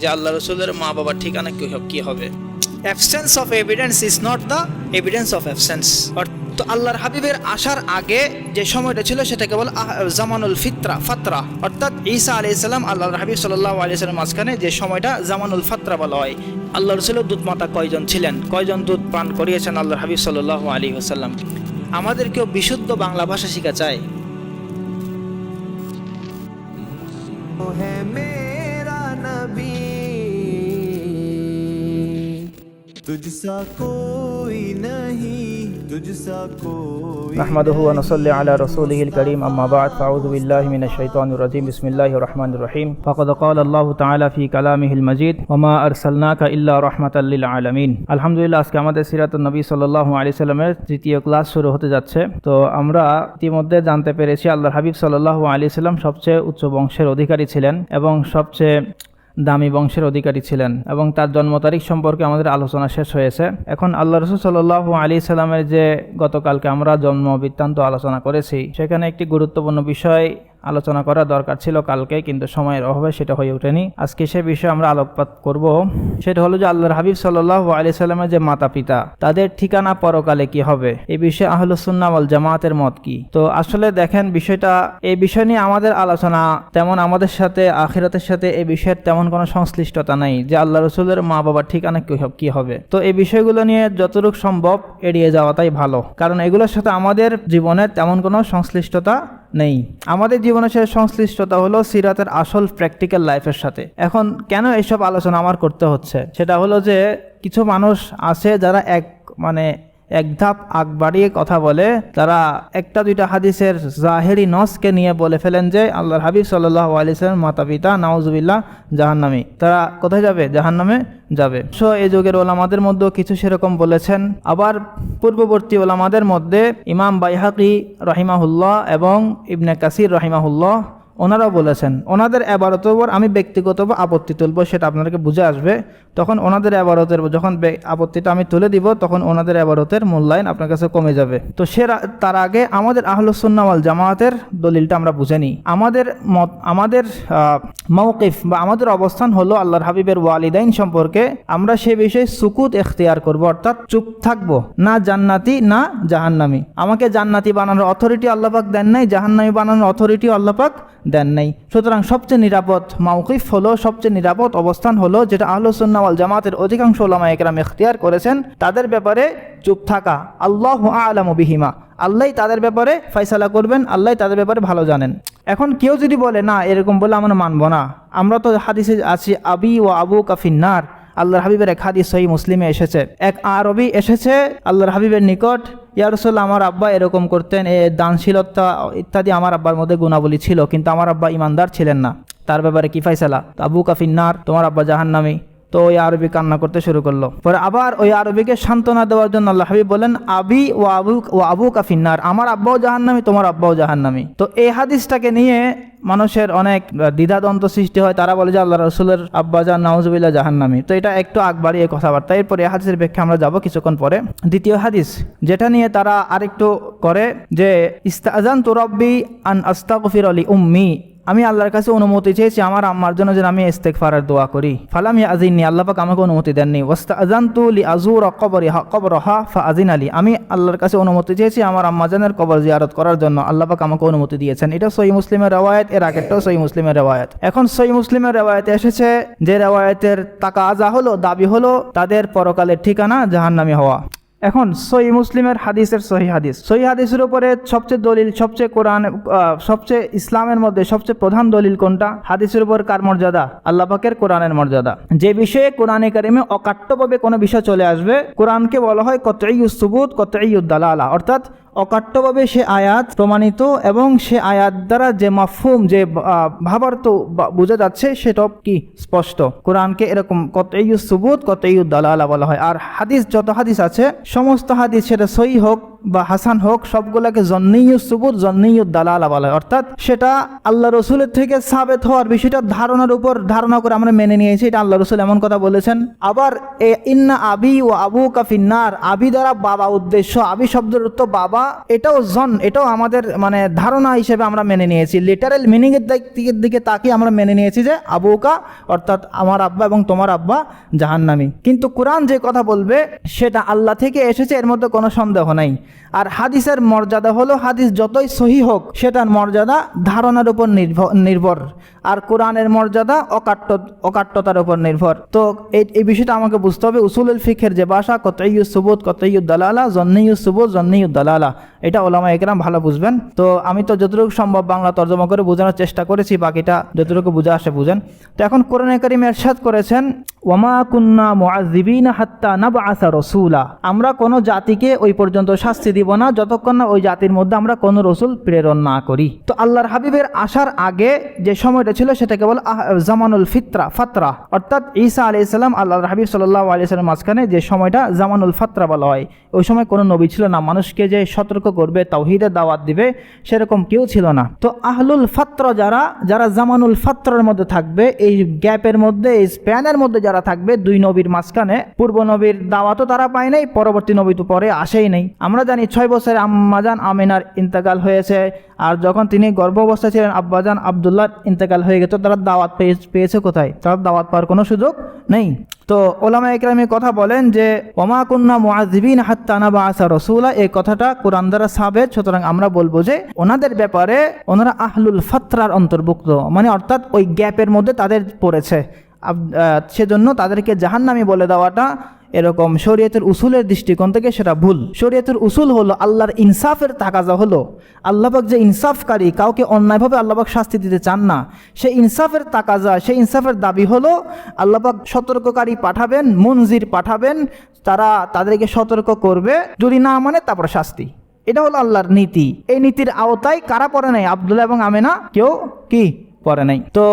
যে আল্লাহ রসুলের মা বাবার ঠিকানা কি হবে। Absence of evidence is not the evidence of absence. তো আল্লাহর হাবিবের আসার আগে যে সময়টা ছিল সেটাকে বলে জামানুল ফাতরা, অর্থাৎ ঈসা আলাইহিস সালাম আল্লাহর হাবিব সাল্লাল্লাহু আলাইহি ওয়াসাল্লাম মাঝখানে যে সময়টা জামানুল ফাতরা বলা হয়। আল্লাহ রসুলের দুধ মাতা কয়জন ছিলেন, কয়জন দুধ পান করিয়েছেন আল্লাহর হাবিব সাল্লাল্লাহু আলাইহি ওয়াসাল্লাম। আমাদেরকেও বিশুদ্ধ বাংলা ভাষা শেখা চায়। तुझसा कोई नहीं, तुझसा कोई नहमदुहु व नसल्ली अला रसूलिहिल करीम अम्मा बाद फ़अऊज़ु बिल्लाहि मिनश शैतानिर रजीम बिस्मिल्लाहिर रहमानिर रहीम फ़क़द क़ाल अल्लाहु ताआला फ़ी कलामिहिल मजीद व मा अरसलनाका इल्ला रहमाताल लिल आलामीन। আলহামদুলিল্লাহ, আজকে আমাদের সিরাতুন নবী সাল্লাল্লাহু আলাইহি সাল্লামের তৃতীয় ক্লাস শুরু হতে যাচ্ছে। তো আমরা ইতিমধ্যে জানতে পেরেছি আল্লাহর হাবিব সাল্লাল্লাহু আলাইহি সাল্লাম সবচেয়ে উচ্চ বংশের অধিকারী ছিলেন এবং সবচেয়ে দামি বংশের অধিকারী ছিলেন, এবং তার জন্ম তারিখ সম্পর্কে আমাদের আলোচনা শেষ হয়েছে। এখন আল্লাহ রসুল সাল্লাল্লাহু আলাইহি সাল্লামের যে গতকালকে আমরা জন্ম বৃত্তান্ত আলোচনা করেছি, সেখানে একটি গুরুত্বপূর্ণ বিষয় আলোচনা করা দরকার ছিল কালকে, কিন্তু সময়ের অভাবে সেটা হয়ে ওঠেনি। আজকে সে বিষয়ে আমরা আলোকপাত করব। সেটা হলো যে আল্লাহর হাবিব সাল্লাল্লাহু আলাইহি সাল্লামের যে মাতা পিতা, তাদের ঠিকানা পরকালে কি হবে, এই বিষয়ে আহলুস সুন্নাহ ওয়াল জামাতের মত কি। তো আসলে দেখেন, এই বিষয় নিয়ে আমাদের আলোচনা তেমন আমাদের সাথে আখিরাতের সাথে এই বিষয়ের তেমন কোনো সংশ্লিষ্টতা নেই যে আল্লাহ রসুলের মা বাবার ঠিকানা কি হবে। তো এই বিষয়গুলো নিয়ে যতটুকু সম্ভব এড়িয়ে যাওয়াটাই ভালো, কারণ এগুলোর সাথে আমাদের জীবনের তেমন কোনো সংশ্লিষ্টতা নেই। আমাদের জীবনের সাথে সংশ্লিষ্টতা হলো সিরাতের আসল প্র্যাকটিক্যাল লাইফের সাথে। এখন কেন এইসব আলোচনা আমার করতে হচ্ছে, সেটা হলো যে কিছু মানুষ আছে যারা এক ধাপ আগ বাড়িয়ে কথা বলে। তারা একটা দুইটা হাদিসের জাহেরি নসকে নিয়ে বলে ফেলেন যে আল্লাহর হাবিব সাল্লাল্লাহু আলাইহি সাল্লাম মাতা পিতা নাউজুবিল্লাহ জাহান্নামী। তারা কোথায় যাবে? জাহান্নামে যাবে। এই যুগের ওলামাদের মধ্যেও কিছু সেরকম বলেছেন। আবার পূর্ববর্তী ওলামাদের মধ্যে ইমাম বাইহাকি রহিমাহুল্লাহ এবং ইবনে কাসির রহিমাহুল্লাহ ওনারাও বলেছেন। ওনাদের এবারতের উপর আমি ব্যক্তিগতভাবে আপত্তি তুলব, সেটা আপনাদেরকে বুঝে আসবে। তখন ওনাদের এবারতের যখন আপত্তিটা আমি তুলে দিব, তখন ওনাদের এবারতের মূল্যায়ন আপনার কাছে কমে যাবে। তো তার আগে আমাদের আহলুস সুন্নাহ ওয়াল জামাতের দলিলটা আমরা বুঝে নিই। আমাদের মওকিফ বা আমাদের অবস্থান হলো আল্লাহর হাবিবের ওয়ালিদাইন সম্পর্কে আমরা সে বিষয়ে সুকুত এখতিয়ার করব, অর্থাৎ চুপ থাকবো, না জান্নাতি না জাহান্নামী। আমাকে জান্নাতি বানানোর অথরিটি আল্লাহ পাক দেন নাই, জাহান্নামী বানানোর অথরিটি আল্লাহ পাক দেন নাই। সুতরাং সবচেয়ে নিরাপদ মাওকিফ হলো, সবচেয়ে নিরাপদ অবস্থান হলো যেটা আহলুস সুন্নাহ ওয়াল জামাতের অধিকাংশ উলামায়ে কেরাম ইখতিয়ার করেছেন, তাদের ব্যাপারে চুপ থাকা। আল্লাহু আ'লামু বিহিমা, আল্লাহই তাদের ব্যাপারে ফয়সালা করবেন, আল্লাহই তাদের ব্যাপারে ভালো জানেন। এখন কেউ যদি বলে না, এরকম বলে আমরা মানব না, আমরা তো হাদিসে আছি আবি ওয়া আবুকা ফিন্নার। আল্লাহর হাবিবের এক হাদিস সহিহ মুসলিমে এসেছে, এক আরবি এসেছে আল্লাহর হাবিবের নিকট, ইয়া রাসূলুল্লাহ আমার আব্বা এরকম করতেন, দানশীলতা ইত্যাদি আমার আব্বার মধ্যে গুণাবলী ছিল, কিন্তু আমার আব্বা ইমানদার ছিলেন না, তার ব্যাপারে কি ফয়সালা? আবুকা ফিন্নার, তোমার আব্বা জাহান্নামী। তো ওই আরবি কান্না করতে শুরু করলো। পরে আবার ওই আরবিকে সান্ত্বনা দেওয়ার জন্য আল্লাহ হাবিব বলেন আবি ও আবুকা ফিন্নার, আমার আব্বাও জাহান্নামী, তোমার আব্বাও জাহান্নামী। তো এই হাদিসটাকে নিয়ে মানুষের অনেক দ্বিধাদ্বন্দ্ব সৃষ্টি হয়। তারা বলে যে আল্লাহ রসুলের আব্বা জান নাউজুবিল্লাহ জাহান্নামী। তো এটা একটু আগবাড়ি এই কথাবার্তা। এরপরে এই হাদিসের ব্যাখ্যা আমরা যাব কিছুক্ষণ পরে। দ্বিতীয় হাদিস যেটা নিয়ে তারা আরেকটু করে যে ইস্তাযানতু রাব্বি আন আস্তাগফিরা লি উম্মি, আমি আল্লাহর কাছে অনুমতি চেয়েছি আমার আম্মার জন্য যেন আমি ইস্তেগফারের দোয়া করি। ফালাম ইয়াযিননি, আল্লাহ পাক আমাকে অনুমতি দেননি। ওয়াস্তাযানতু লি আযুরা কবরহা ফাআযিনা লি, আমি আল্লাহর কাছে অনুমতি চেয়েছি আমার আম্মা জানের কবর জিয়ারত করার জন্য, আল্লাহ পাক আমাকে অনুমতি দিয়েছেন। এটা সহিহ মুসলিমের রওয়ায়াত, এর আগেরটাও সহিহ মুসলিমের রওয়ায়াত। এখন সহিহ মুসলিমের রওয়ায়াতে এসেছে যে রওয়ায়াতের তাকাজা হলো, দাবি হলো তাদের পরকালের ঠিকানা জাহান্নামী হওয়া। এখন সহিহ মুসলিমের হাদিসের সহিহ হাদিসের উপরে সবচেয়ে দলিল, সবচেয়ে কোরআন, সবচেয়ে ইসলামের মধ্যে সবচেয়ে প্রধান দলিল কোনটা? হাদিসের উপর কার মর্যাদা? আল্লাহ পাকের কোরআনের মর্যাদা। যে বিষয়ে কোরআনে কারিমে অকাট্যভাবে কোনো বিষয় চলে আসবে, কোরআনকে বলা হয় কতঈউস সুবুত কতঈউদ দালালা, অর্থাৎ অকাট্যভাবে সে আয়াত প্রমাণিত এবং সে আয়াত দ্বারা যে মাফহুম, যে ভাবার্থ বোঝা যাচ্ছে সেটাও কি স্পষ্ট। কোরআনকে এরকম কতঈউস সুবুত কতঈউদ দালালা বলা হয়। আর হাদিস, যত হাদিস আছে সমস্ত হাদিস, সেটা সহিহ হোক বা হাসান হোক, সবগুলোকে জন্নিয়ু সুবুত জন্নিয়ু দালালা বলা হয়। অর্থাৎ সেটা আল্লাহ রসুলের থেকে সাবেত হওয়ার বিষয়টা ধারণার উপর ধারণা করে আমরা মেনে নিয়েছি, এটা আল্লাহ রসুল এমন কথা বলেছেন। আবার ইন্না আবি ও আবু কাফিন্নার, আবি দ্বারা বাবা উদ্দেশ্য, আবি শব্দের অর্থ বাবা, এটাও আমাদের মানে ধারণা হিসেবে আমরা মেনে নিয়েছি। লিটারাল মিনিং এর দিকে তাকিয়ে আমরা মেনে নিয়েছি যে আবুকা অর্থাৎ আমার আব্বা এবং তোমার আব্বা জাহান্নামী। কিন্তু কোরআন যে কথা বলবে সেটা আল্লাহ থেকে এসেছে, এর মধ্যে কোনো সন্দেহ নাই। আর হাদিসের মর্যাদা হলো, হাদিস যতই সহি হোক সেটার মর্যাদা ধারণার উপর নির্ভর, আর কোরআনের মর্যাদা অকাট্যতার উপর নির্ভর। তো এই বিষয়টা আমাকে বুঝতে হবে। উসুলুল ফিকহের যে ভাষা, কতইয়ু সুবুত কতইয়ু দালালা, জন্নিয়ু সুবুত জন্নিয়ু দালালা, এটা ওলামা একরাম ভালো বুঝবেন। তো আমি তো যতটুকু সম্ভব বাংলা তর্জমা করে বোঝানোর চেষ্টা করেছি, বাকিটা যতটুকু বুঝে আসে বুঝেন। তো এখন কোরআনে কারীমে ইরশাদ করেছেন, ওয়ামা কুন্না মুআযযিবিনা হাত্তা নাবআসা রাসূলা, আমরা কোনো জাতিকে ওই পর্যন্ত শাস্তি দিব না যতক্ষণ না ওই জাতির মধ্যে আমরা কোনো রসুল প্রেরণ না করি। তো আল্লাহর হাবিবের আসার আগে যে সময়টা ছিল সেটাকে বলে জামানুল ফাতরা, অর্থাৎ ঈসা আলাইহিস সালাম আল্লাহর হাবিব সাল্লাল্লাহু আলাইহি সাল্লামের মাঝখানে যে সময়টা জামানুল ফাতরা বলা হয়, ওই সময় কোনো নবী ছিল না, মানুষকে যে সতর্ক করবে, তাওহীদের দাওয়াত দিবে সেরকম কেউ ছিল না। তো আহলুল ফাতরা যারা জামানুল ফাতরার মধ্যে থাকবে, এই গ্যাপের মধ্যে, এই স্প্যানের মধ্যে যারা থাকবে দুই নবীর মাঝখানে, পূর্ব নবীর দাওয়াতও তারা পায় নাই, পরবর্তী নবী তো পরে আসেই নাই। আমরা জানি 6 বছরে আম্মাজান আমিনার ইন্তেকাল হয়েছে, আর যখন তিনি গর্ভাবস্থায় ছিলেন আব্বাজান আব্দুল্লাহর ইন্তেকাল হয়ে গেছে। তারা দাওয়াত পেয়েছে কোথায়? তারা দাওয়াত পাওয়ার কোনো সুযোগ নেই। তো ওলামা একরামে কথা বলেন যে ওমা কুন্না মুআযিবিন হাত্তা নাবআসা রাসূলা, এই কথাটা কোরআন দ্বারা সাবেত। সুতরাং আমরা বলবো যে ওনাদের ব্যাপারে ওনারা আহলুল ফাতরার অন্তর্ভুক্ত, মানে অর্থাৎ ওই গ্যাপের মধ্যে তাদের পড়েছে, সেজন্য তাদেরকে জাহান্নামী বলে দেওয়াটা এরকম শরীয়তের উসুলের দৃষ্টিকোণ থেকে সেটা ভুল। শরীয়তের উসুল হলো আল্লাহর ইনসাফের তাকাজা হলো, আল্লাহবাক যে ইনসাফকারী, কাউকে অন্যায়ভাবে আল্লাহবাক শাস্তি দিতে চান না, সেই ইনসাফের তাকাজা, সেই ইনসাফের দাবি হলো আল্লাহবাক সতর্ককারী পাঠাবেন, মুনজির পাঠাবেন, তাদেরকে সতর্ক করবে, যদি না মানে তারপর শাস্তি। এটা হলো আল্লাহর নীতি। এই নীতির আওতায় কারা পড়ে নাই? আব্দুল্লাহ এবং আমেনা কেউ কি পড়ে নাই। তো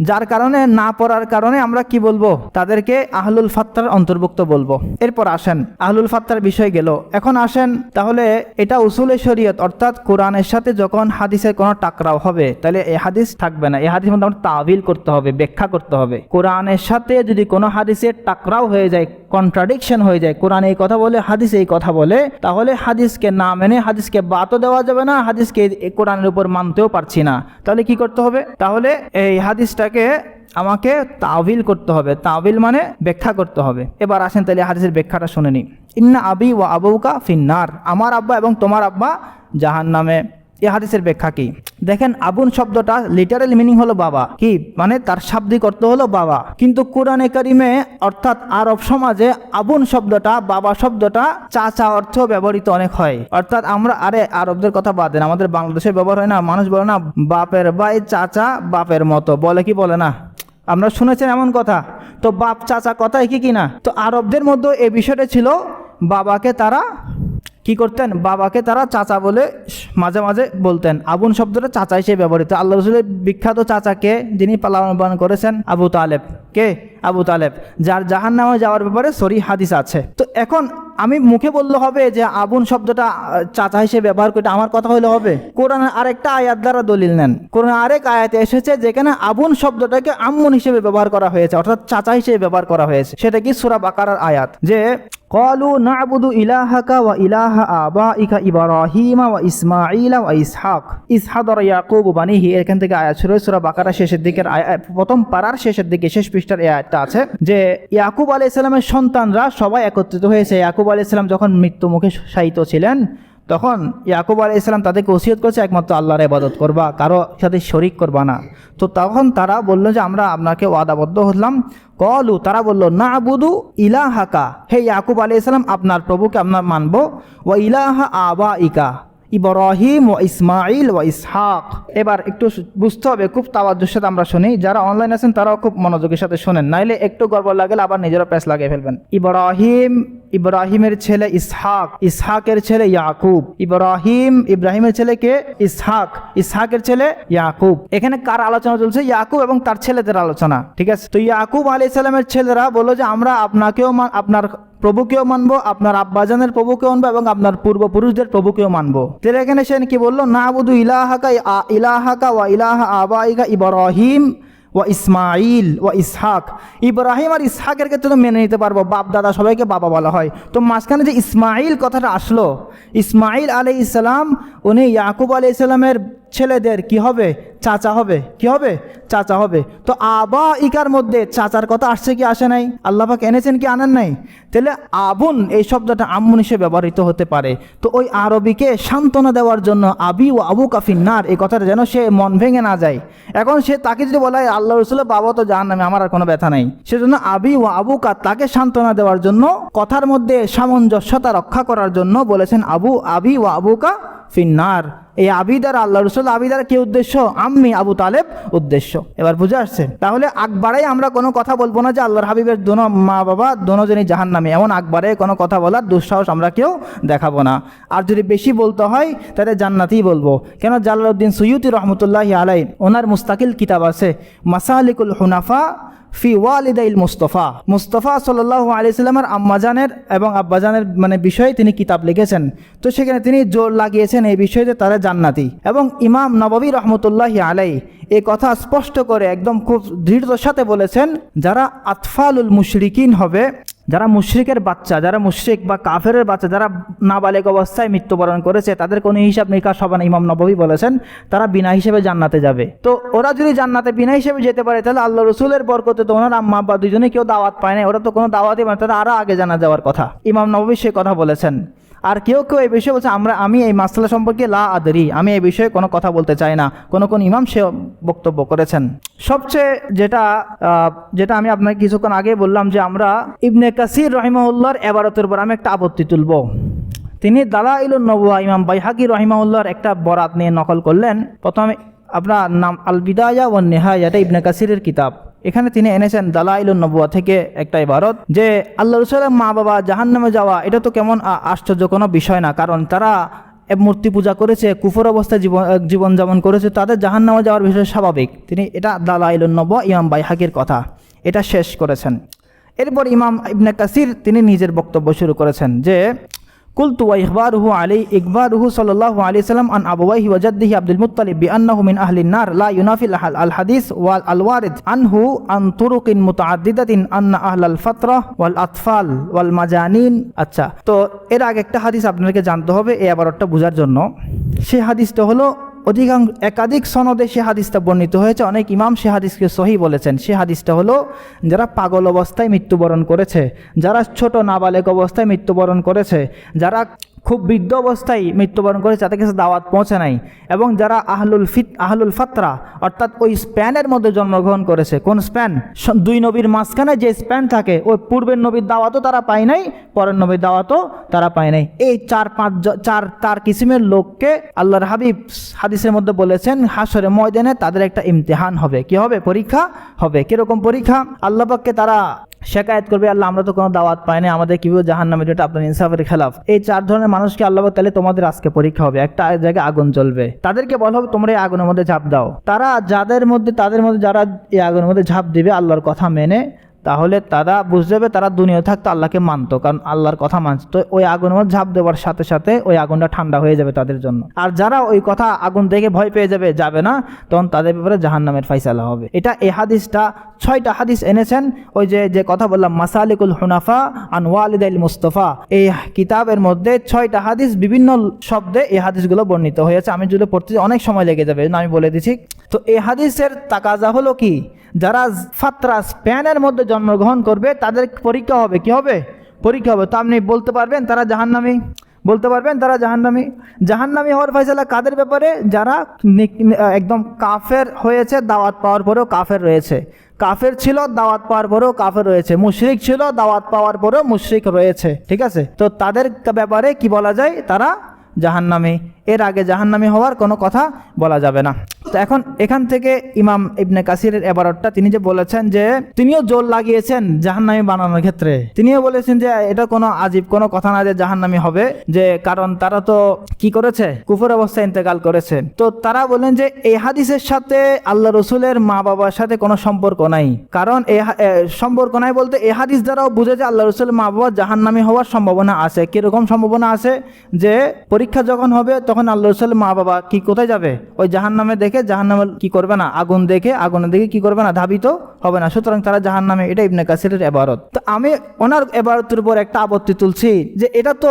যার কারণে, না পড়ার কারণে আমরা কি বলবো? তাদেরকে আহলুল ফাতরার অন্তর্ভুক্ত বলবো। এরপর আসেন, আহলুল ফাতরার বিষয় গেল, এখন আসেন তাহলে এটা উসুলে শরীয়ত, অর্থাৎ কোরআনের সাথে যখন হাদিসের কোনো টাকরাও হবে তাহলে এই হাদিস থাকবে না, এই হাদিস মধ্যে আমরা তাবিল করতে হবে, ব্যাখ্যা করতে হবে। কোরআনের সাথে যদি কোনো হাদিসের টাকরাও হয়ে যায়, কন্ট্রাডিকশন হয়ে যায়, কোরআন এই কথা বলে হাদিস এই কথা বলে, তাহলে হাদিসকে না মেনে হাদিসকে বাতও দেওয়া যাবে না, হাদিসকে কোরআনের উপর মানতেও পারছি না, তাহলে কি করতে হবে? তাহলে এই হাদিসটাকে আমাকে তাবিল করতে হবে। তাবিল মানে ব্যাখ্যা করতে হবে। এবার আসেন তাহলে হাদিসের ব্যাখ্যাটা শুনে নি। ইন্না আবি ওয়া আবুকা ফিন্নার, আমার আব্বা এবং তোমার আব্বা জাহান্নামে। এই হাদিসের ব্যাখ্যা কি? দেখেন, আবুন শব্দটা লিটারাল মিনিং হলো বাবা, কি মানে তার শাব্দিক অর্থ হলো বাবা। কিন্তু কোরআনে কারিমে অর্থাৎ আরব সমাজে আবুন শব্দটা, বাবা শব্দটা চাচা অর্থ ব্যবহৃত অনেক হয়। অর্থাৎ আমরা, আরবদের কথা বাদ দেন, আমাদের বাংলাদেশে ব্যবহার হয় না, মানুষ বলে না বাপের ভাই চাচা বাপের মতো, বলে কি বলে না? আমরা শুনেছেন এমন কথা? তো বাপ চাচা কথা একই কিনা? তো আরবদের মধ্যে এই বিষয়টা ছিল, বাবাকে তারা কি করতেন? বাবাকে তারা চাচা বলে মাঝে মাঝে বলতেন। আবুন শব্দটা চাচা হিসেবে ব্যবহৃত। আল্লাহ রাসূলের বিখ্যাত চাচাকে যিনি লালন করেছেন, আবু তালেব। কে? আবু তালেব, যার জাহান্নামে যাওয়ার ব্যাপারে সরিহ হাদিস আছে। তো এখন আমি মুখে বললে হবে যে আবুন শব্দটা চাচা হিসেবে ব্যবহার করে আমার কথা হলে হবে? কোরআনের আরেকটা আয়াত দ্বারা দলিল নেন। কোরআন আরেক আয়াতে এসেছে যেখানে আবুন শব্দটাকে আম্মুন হিসেবে ব্যবহার করা হয়েছে, অর্থাৎ চাচা হিসেবে ব্যবহার করা হয়েছে। সেটা কি? সূরা বাকারার আয়াত, যে ক্বালু না'বুদু ইলাহাকা ওয়া ইলাহা আবাইকা ইব্রাহিম ওয়া ইসমাঈল ওয়া ইসহাক ইয হাদারা ইয়াকুব বানিহি। এখান থেকে আয়াত শুরু। সূরা বাকারা শেষের দিকের প্রথম পারার শেষের দিকে, শেষ পৃষ্ঠার এই আয়াতটা আছে যে ইয়াকুব আলাইহিস সালামের সন্তানরা সবাই একত্রিত হয়েছে। ইয়াকুব আলাইহিস সালাম যখন মৃত্যু মুখে শায়িত ছিলেন, তখন ইয়াকুব আলাইহিস সালাম তাদেরকে ওসিয়ত করেছে একমাত্র আল্লাহর ইবাদত করবা, কারো সাথে শরীক করবা না। তো তখন তারা বলল যে আমরা আপনাকে ওয়াদাবদ্ধ হলাম। কলু, তারা বলল না'বুদু ইলাহাকা, হে ইয়াকুব আলাইহিস সালাম আপনার প্রভুকে আপনার মানবো, ওয়া ইলাহা আবাইকা ইব্রাহিম ওয়া ইসমাঈল ওয়া ইসহাক। এবার একটু বুঝতে হবে, খুব তাওয়াজ্জুর সাথে আমরা শুনি। যারা অনলাইন আছেন তারাও খুব মনোযোগের সাথে শোনেন, নাইলে একটু গড়বড় লাগলে আবার নিজেরা প্যাচ লাগিয়ে ফেলবেন। ইব্রাহিম ইব্রাহিমের ছেলে ইসহাক, ইসহাকের ছেলে ইয়াকুব। ইব্রাহিমের ছেলে কে? ইসহাক, ইসহাকের ছেলে ইয়াকুব। এখানে কার আলোচনা চলছে? ইয়াকুব এবং তার ছেলেদের আলোচনা, ঠিক আছে। তো ইয়াকুব আলাইহিস সালামের ছেলেরা বললো যে আমরা আপনাকেও আপনার প্রভুকেও মানবো, আপনার আব্বাজানের প্রভুকেও মানবো এবং আপনার পূর্বপুরুষদের প্রভুকেও মানবো। তাহলে এখানে সে কি বললো? নাবুদু ইলাহাকা ওয়া ইলাহা আবাইকা ইব্রাহিম ওয়া ইসমাইল ওয়া ইসহাক। ইব্রাহিম আর ইসহাকের ক্ষেত্রে তো মেনে নিতে পারবো, বাপ দাদা সবাইকে বাবা বলা হয়। তো মাঝখানে যে ইসমাইল কথাটা আসলো, ইসমাইল আলাইহিস সালাম উনি ইয়াকুব আলাইহিস সালামের ছেলেদের কি হবে? চাচা হবে। কি হবে? চাচা হবে। তো আবা ইকার মধ্যে চাচার কথা আসছে কি আসে নাই? আল্লাহ পাক এনেছেন কি আনেন নাই? তাহলে আবুন এই শব্দটা আম্মুন হিসেবে ব্যবহৃত হতে পারে। তো ওই আরবিকে সান্ত্বনা দেওয়ার জন্য আবি ও আবু কাফিন্নার এই কথাটা যেন সে মন ভেঙে না যায়। এখন সে তাকে যদি বলা হয় আল্লাহ রসুলের বাবা তো জাহান্নামে, আমার আর কোনো ব্যথা নাই, সেজন্য আবি ও আবু কা তাকে সান্ত্বনা দেওয়ার জন্য, কথার মধ্যে সামঞ্জস্যতা রক্ষা করার জন্য বলেছেন আবি ও আবু কা ফিন্নার। এই আবিদার আল্লাহ রসুল আবিদার কি উদ্দেশ্য? আম্মি আবু তালেব উদ্দেশ্য। এবার বুঝে আসছে? তাহলে আকবারে আমরা কোনো কথা বলবো না যে আল্লাহর হাবিবের দোনো মা বাবা দোনোজনই জাহান্নামী, এমন আকবারে কোনো কথা বলার দুঃসাহস আমরা কেউ দেখাবো না। আর যদি বেশি বলতে হয় তাহলে জান্নাতেই বলবো। কেন? জালালউদ্দিন সুয়ুতি রহমতুল্লাহি আলাই ওনার মুস্তাকিল কিতাব আছে মাসালিকুল হুনাফা ফি ওয়ালিদাইল মুস্তফা সাল্লাল্লাহু আলাইহি সাল্লামের আম্মাজানের এবং আব্বাজানের বিষয়ে তিনি কিতাব লিখেছেন। তো সেখানে তিনি জোর লাগিয়েছেন এই বিষয়ে তারা জান্নাতি। এবং ইমাম নববী রহমতুল্লাহি আলাই এই কথা স্পষ্ট করে একদম খুব দৃঢ়তার সাথে বলেছেন, যারা আতফালুল মুশরিকিন হবে, যারা মুশরিকের বাচ্চা, যারা মুশরিক বা কাফেরের বাচ্চা, যারা নাবালেগ অবস্থায় মৃত্যুবরণ করেছে, তাদের কোনো হিসাব নিকাশ হবে না। ইমাম নববী বলেছেন তারা বিনা হিসেবে জান্নাতে যাবে। তো ওরা যদি জান্নাতে বিনা হিসেবে যেতে পারে, তাহলে আল্লাহ রসুলের বরকতে তো ওনার আম্মা আব্বা দুজনে কেউ দাওয়াত পায় না, ওরা তো কোনো দাওয়াতই পায় না, তারা আরও আগে জানা যাওয়ার কথা। ইমাম নববী সে কথা বলেছেন। আর কেউ এই বিষয়ে বলছে আমি এই মাসলা সম্পর্কে লা আদরি, আমি এই বিষয়ে কোনো কথা বলতে চাই না, কোন ইমাম সে বক্তব্য করেছেন। সবচেয়ে যেটা আমি আপনাকে কিছুক্ষণ আগে বললাম যে আমরা ইবনে কাসির রহিমাহুল্লাহর এবারতের উপর আমি একটা আপত্তি তুলব। তিনি দালাইলুন নবুয়া ইমাম বাইহাকি রহিমাহুল্লাহর একটা বরাত নিয়ে নকল করলেন। প্রথমে আপনার নাম আল বিদায়া ওয়ান নিহায়া, এটা ইবনে কাসিরের কিতাব। এখানে তিনি এনেছেন দালাইলুন নবুয়া থেকে একটা ইবারত যে আল্লাহ রসুলের মা বাবা জাহান্নামে যাওয়া এটা তো কেমন আশ্চর্য কোনো বিষয় না, কারণ তারা মূর্তি পূজা করেছে, কুফর অবস্থায় জীবনযাপন করেছে, তাদের জাহান্নামে যাওয়ার বিষয় স্বাভাবিক। তিনি এটা দালাইলুন নবুয়া ইমাম বাইহাকির কথা এটা শেষ করেছেন। এরপর ইমাম ইবনে কাসির তিনি নিজের বক্তব্য শুরু করেছেন যে কুলতু ওয়া ইখবারুহু সাল্লাল্লাহু আলাইহি সাল্লাম আন আবওয়াইহি ওয়া জাদ্দিহি আব্দুল মুত্তালিব বিআন্নাহু মিন আহলিন নার লা ইউনাফিল আল হাদিস ওয়াল আল ওয়ারিদ আনহু আন তুরুকিন মুতাআদ্দিদাতিন আন্না আহলাল ফাতরা ওয়াল আতফাল ওয়াল মাজানিন। আচ্ছা, তো এর আগে একটা হাদিস আপনাদেরকে জানতে হবে এই আবারটা বোঝার জন্য। সেই হাদিসটা হলো একাধিক সনদে সে হাদিসটা বর্ণিত হয়েছে, অনেক ইমাম সে হাদিসকে সহি বলেছেন। সে হাদিসটা হলো যারা পাগল অবস্থায় মৃত্যুবরণ করেছে, যারা ছোট নাবালেগ অবস্থায় মৃত্যুবরণ করেছে, যারা খুব বৃদ্ধ অবস্থায় মৃত্যুবরণ করেছে, তাদের কাছে দাওয়াত পৌঁছে নাই, এবং যারা আহলুল ফাতরা অর্থাৎ ওই স্প্যানের মধ্যে জন্মগ্রহণ করেছে। কোন স্প্যান? দুই নবীর মাঝখানে যে স্প্যান থাকে, ওই পূর্বের নবীর দাওয়াতও তারা পায় নাই, পরের নবীর দাওয়াতও তারা পায় নাই। এই চার কিসিমের লোককে আল্লাহর হাবিব হাদিসের মধ্যে বলেছেন হাশরে ময়দানে তাদের একটা ইমতিহান হবে। কি হবে? পরীক্ষা হবে। কিরকম পরীক্ষা? আল্লাহ পাককে তারা শেকায়ত করবে, আল্লাহ আমরা তো কোনো দাওয়াত পাই না, আমাদের কীভাবে জাহান্নামে, যেটা আপনার ইনসাফের খেলাফ। এই চার ধরনের মানুষকে আল্লাহ তাহলে তোমাদের আজকে পরীক্ষা হবে, একটা জায়গায় আগুন জ্বলবে, তাদেরকে বলা হবে তোমরা এই আগুনের মধ্যে ঝাঁপ দাও। তারা তাদের মধ্যে যারা এই আগুনের মধ্যে ঝাঁপ দিবে আল্লাহর কথা মেনে, তাহলে তারা বুঝতে হবে তারা দুনিয়া থাকতো আল্লাহকে মানতো, কারণ আল্লাহর কথা মানতো। তো ওই আগুনের মধ্যে ঝাঁপ দেওয়ার সাথে সাথে ওই আগুনটা ঠান্ডা হয়ে যাবে তাদের জন্য। আর যারা ওই কথা আগুন দেখে ভয় পেয়ে যাবে না, তখন তাদের ব্যাপারে জাহান্নামের ফায়সালা হবে। এটা এই হাদিসটা 6টা হাদিস এনেছেন। ওই যে কথা বললাম মাসালিকুল হুনাফা আন ওয়ালিদাইল মুস্তফা, এই কিতাবের মধ্যে 6টা হাদিস বিভিন্ন শব্দে এই হাদিসগুলো বর্ণিত হয়েছে। আমি যদি পড়তে অনেক সময় লেগে যাবে, আমি বলে দিচ্ছি। তো এই হাদিসের তাকাজা হলো কি, যারা ফাতরা স্প্যানের মধ্যে জন্মগ্রহণ করবে তাদের পরীক্ষা হবে। কি হবে? পরীক্ষা হবে। তো আপনি বলতে পারবেন তারা জাহান্নামী? বলতে পারবেন তারা জাহান্নামী হওয়ার ফয়সালা কাদের ব্যাপারে? যারা একদম কাফের হয়েছে, দাওয়াত পাওয়ার পরেও কাফের রয়েছে, কাফের ছিল দাওয়াত পাওয়ার পরেও কাফের রয়েছে, মুশরিক ছিল দাওয়াত পাওয়ার পরেও মুশরিক রয়েছে। ঠিক আছে, তো তাদের ব্যাপারে কি বলা যায়? তারা জাহান্নামী, এর আগে জাহান্নামী হওয়ার কোনো কথা বলা যাবে না। তো এখন এখান থেকে ইমাম ইবনে কাসিরের এবারতটা তিনি যে বলেছেন যে তিনিও জোর লাগিয়েছেন জাহান্নামী বানানোর ক্ষেত্রে, তিনিও বলেছেন যে এটা কোনো আজীব কোনো কথা না যে জাহান্নামী হবে, যে কারণ তারা তো কি করেছে, কুফর অবস্থায় ইন্তেকাল করেছে। তো তারা বলেন যে এই হাদিসের সাথে আল্লাহ রসুলের মা বাবার সাথে কোনো সম্পর্ক নাই, কারণ সম্পর্ক নাই বলতে এই হাদিস দ্বারাও বুঝে যে আল্লাহ রসুলের মা বাবা জাহান্নামী হওয়ার সম্ভাবনা আছে। কিরকম সম্ভাবনা আছে, যে পরীক্ষা যখন হবে তখন আল্লাহ রসুলের মা বাবা কি কোথায় যাবে, ওই জাহান্নামে দেখে জাহান্নামে কি করবে না, আগুন দেখে আগুনের দিকে কি করবে না, ধাবিত হবে না, সুতরাং তারা জাহান্নামে। এটা ইবনে কাসিরের এবারত। তো আমি ওনার এবারতের উপর একটা আপত্তি তুলছি যে এটা তো